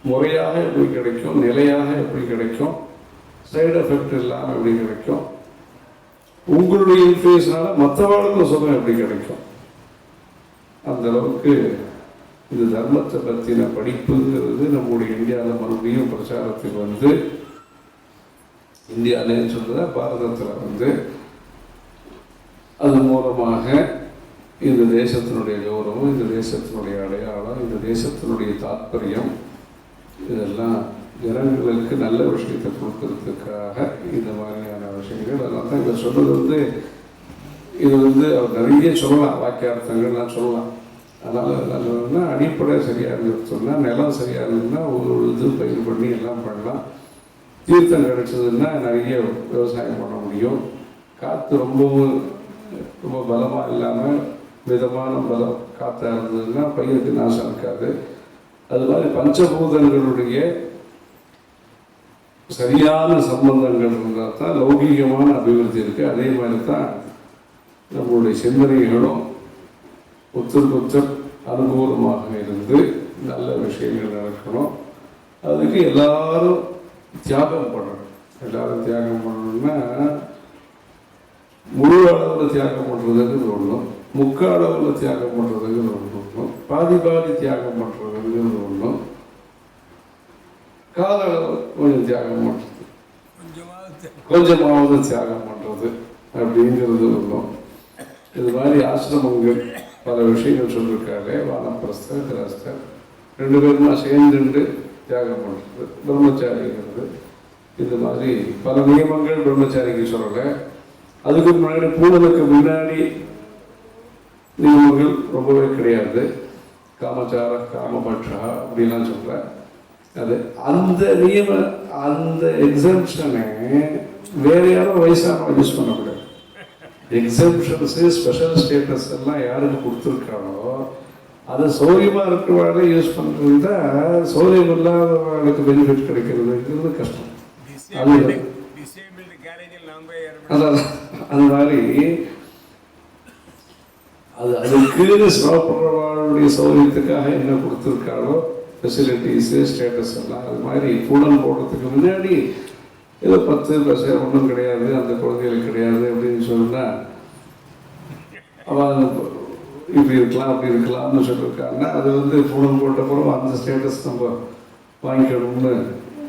முறையாக எப்படி கிடைக்கும், நிலையாக எப்படி கிடைக்கும், சைடு எஃபெக்ட் இல்லாமல் எப்படி கிடைக்கும், உங்களுடைய இன்ஃப்ளூயன்ஸ்னால மற்றவர்களுக்கும் சுகம் எப்படி கிடைக்கும், அந்த அளவுக்கு இந்த தர்மத்தை பற்றின படிப்புங்கிறது நம்முடைய இந்தியாவில் மறுபடியும் பிரச்சாரத்துக்கு வந்து, இந்தியாவிலேன்னு சொல்றதா பாரதத்தில் வந்து அது மூலமாக இந்த தேசத்தினுடைய கௌரவம், இந்த தேசத்தினுடைய அடையாளம், இந்த தேசத்தினுடைய தாற்பயம் இதெல்லாம் ஜனங்களுக்கு நல்ல விஷயத்தை கொடுக்கறதுக்காக இந்த மாதிரியான விஷயங்கள். அதனால தான் இவர் சொன்னது வந்து இது வந்து அவர் நிறைய சொல்லலாம், வாக்கியார்த்தங்கள்லாம் சொல்லலாம். அதனால் என்ன சொல்லணும்னா அடிப்படை சரியாக இருந்தது சொன்னால், நிலம் சரியாக இருந்ததுன்னா ஒரு இது பயிர் பண்ணி எல்லாம் பண்ணலாம். தீர்த்தம் கிடைச்சதுன்னா நிறைய விவசாயம் பண்ண முடியும். காற்று ரொம்ப பலமாக இல்லாமல் மிதமான பலம் காற்றா இருந்ததுன்னா பயிருக்கு நாசம் இருக்காது. அது மாதிரி பஞ்சபூதங்களுடைய சரியான சம்பந்தங்கள் இருந்தால் தான் லௌகீகமான அபிவிருத்தி இருக்குது. அதே மாதிரி தான் நம்மளுடைய சிந்தனைகளும் ஒத்தர் அனுகூலமாக இருந்து நல்ல விஷயங்கள் நடக்கணும். அதுக்கு எல்லாரும் தியாகம் பண்ணணும். எல்லாரும் தியாகம் பண்ணணும்னா முழு அளவில் தியாகம் பண்ணுறதுங்கிறது ஒன்றும், முக்கால் அளவில் தியாகம் பண்ணுறதுங்கிறது ஒன்றும், பாதி தியாகம் பண்ணுறதுங்கிறது ஒன்றும், கால அளவு கொஞ்சம் தியாகம் பண்ணுறது, கொஞ்சமாவது தியாகம் பண்ணுறது அப்படிங்கிறது ஒன்றும். இது மாதிரி ஆசிரமங்கள் பல விஷயங்கள் சொல்லியிருக்காங்க. வானப்பிரஸ்தர் கிரஸ்தர் 2 பேருமா சேர்ந்துண்டு தியாகம் பண்ணுறது, பிரம்மச்சாரிங்கிறது. இந்த மாதிரி பல நியமங்கள் பிரம்மச்சாரிக்கு சொல்லலை. அதுக்கு முன்னாடி பூனலுக்கு முன்னாடி நியமங்கள் ரொம்பவே கிடையாது. காமச்சார காமபட்சா அப்படின்லாம் சொல்கிறேன். அது அந்த அந்த எக்ஸம்ஷனை வேற யாரும் வயசானவங்க யூஸ் பண்ணக்கூடாது. எக்ஸம்ஷன்ஸு ஸ்பெஷல் ஸ்டேட்டஸ் எல்லாம் யாருக்கு கொடுத்துருக்காங்களோ அதை சௌரியமாக இருக்கிறவங்களே யூஸ் பண்ணுறது தான் சௌரியம் இல்லாதவர்களுக்கு பெனிஃபிட் கிடைக்கிறதுங்கிறது கஷ்டம். அதான் அந்த மாதிரி அதுக்கு சிவப்படுறவர்களுடைய சௌகரியத்துக்காக என்ன கொடுத்துருக்காளோ ஃபெசிலிட்டிஸு ஸ்டேட்டஸ் எல்லாம் அது மாதிரி பூடன் போடுறதுக்கு முன்னாடி ஏதோ 10 பசு ஒன்றும் கிடையாது, அந்த குழந்தைகளுக்கு கிடையாது அப்படின்னு சொன்னால் அவன் இப்படி இருக்கலாம் அப்படி இருக்கலாம்னு சொல்லியிருக்காங்கன்னா அது வந்து பூடன் போட்டப்புறம் அந்த ஸ்டேட்டஸ் நம்ம வாங்கிக்கணும்னு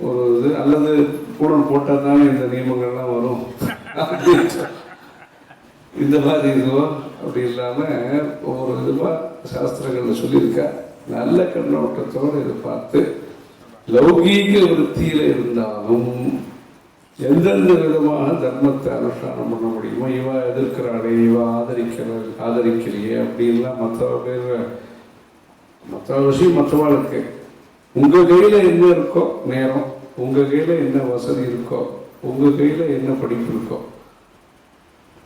ஒரு இது. அல்லது பூடன் போட்டால் தானே இந்த நியமங்கள்லாம் வரும் இந்த மாதிரி இதுவோ அப்படி இல்லாமல் ஒவ்வொரு இதுவாக சாஸ்திரங்களில் சொல்லியிருக்கா. நல்ல கண்ணோட்டத்தோடு இதை பார்த்து லௌகீக விருத்தியில் இருந்தாலும் எந்தெந்த விதமான தர்மத்தை அனுஷ்டானம் பண்ண முடியுமோ, இவா எதிர்க்கிறாளே, இவா ஆதரிக்கலையே அப்படின்லாம் மற்ற விஷயம் மற்றவாளுக்கு உங்கள் கையில் என்ன இருக்கோ நேரம், உங்கள் கையில் என்ன வசதி இருக்கோ, உங்கள் கையில் என்ன படிப்பு இருக்கோ,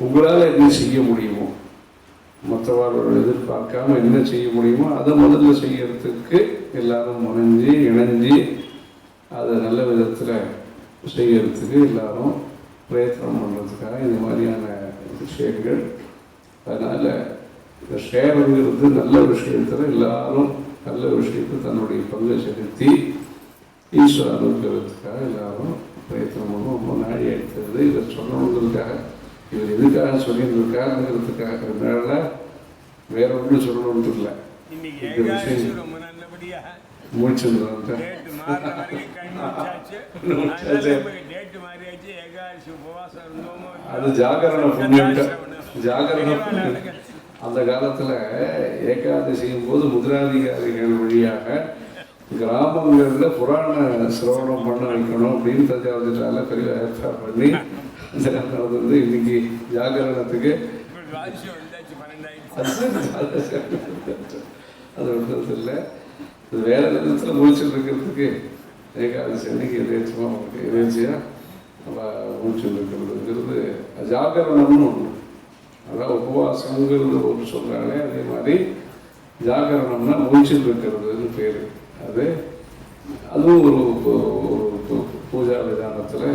உங்களால் என்ன செய்ய முடியுமோ, மற்றவர்களோட எதிர்பார்க்காம என்ன செய்ய முடியுமோ அதை முதல்ல செய்யறதுக்கு எல்லாரும் முனைஞ்சி இணைஞ்சி அதை நல்ல விதத்தில் செய்யறதுக்கு எல்லாரும் பிரயத்தனம் பண்ணுறதுக்காக இந்த மாதிரியான விஷயங்கள். அதனால் இந்த ஷேருங்கிறது நல்ல விஷயத்தில் எல்லாரும் நல்ல விஷயத்தை தன்னுடைய பங்கை செலுத்தி ஈஸ்வர அனுகிரகத்துக்காக எல்லாரும் பிரயத்தனம் பண்ணும். ரொம்ப நாடி எடுத்தது இதை சொல்லணுங்கிறதுக்காக, இவர் எதுக்காக சொல்லியிருக்காருங்கிறதுக்காக மேலே வேற ஒன்றும் சொல்லணும்னு இல்லை. இந்த விஷயம் முடிச்சுருந்தாங்க. அது ஜாகரண புண்ணியம். ஜாகரண புண்ணியம் அந்த காலத்தில் ஏகாதசியும் போது முதலாதிகாரிகள் வழியாக கிராமங்களில் புராண சிரவணம் பண்ண வைக்கணும் அப்படின்னு தஞ்சாவூர்ல பெரிய ஏற்பாடு பண்ணி அந்த காலத்தில் வந்து இன்னைக்கு ஜாகரணத்துக்கு அது ஒன்றும் இல்லை. இது வேற நேரத்தில் முடிச்சுட்டு இருக்கிறதுக்கு ஏகாதசி அன்னைக்கு எதேச்சமாக அவங்களுக்கு எதேச்சியாக நம்ம முடிச்சுட்டு இருக்கிறதுங்கிறது ஜாகரணம்னு ஒன்று. அதான் உபவாசங்கிறது ஒரு சொல்கிறாங்களே, அதே மாதிரி ஜாகரணம்னா முடிச்சுட்டு இருக்கிறதுன்னு பேர். அதுவும் ஒரு பூஜா விதானத்தில்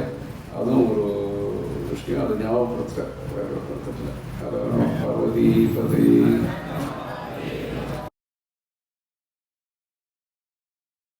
அதுவும் ஒரு விஷயம். அதை ஞாபகப்படுத்துகிறேன், வேறு ஒருத்தரில். பார்வதி பதி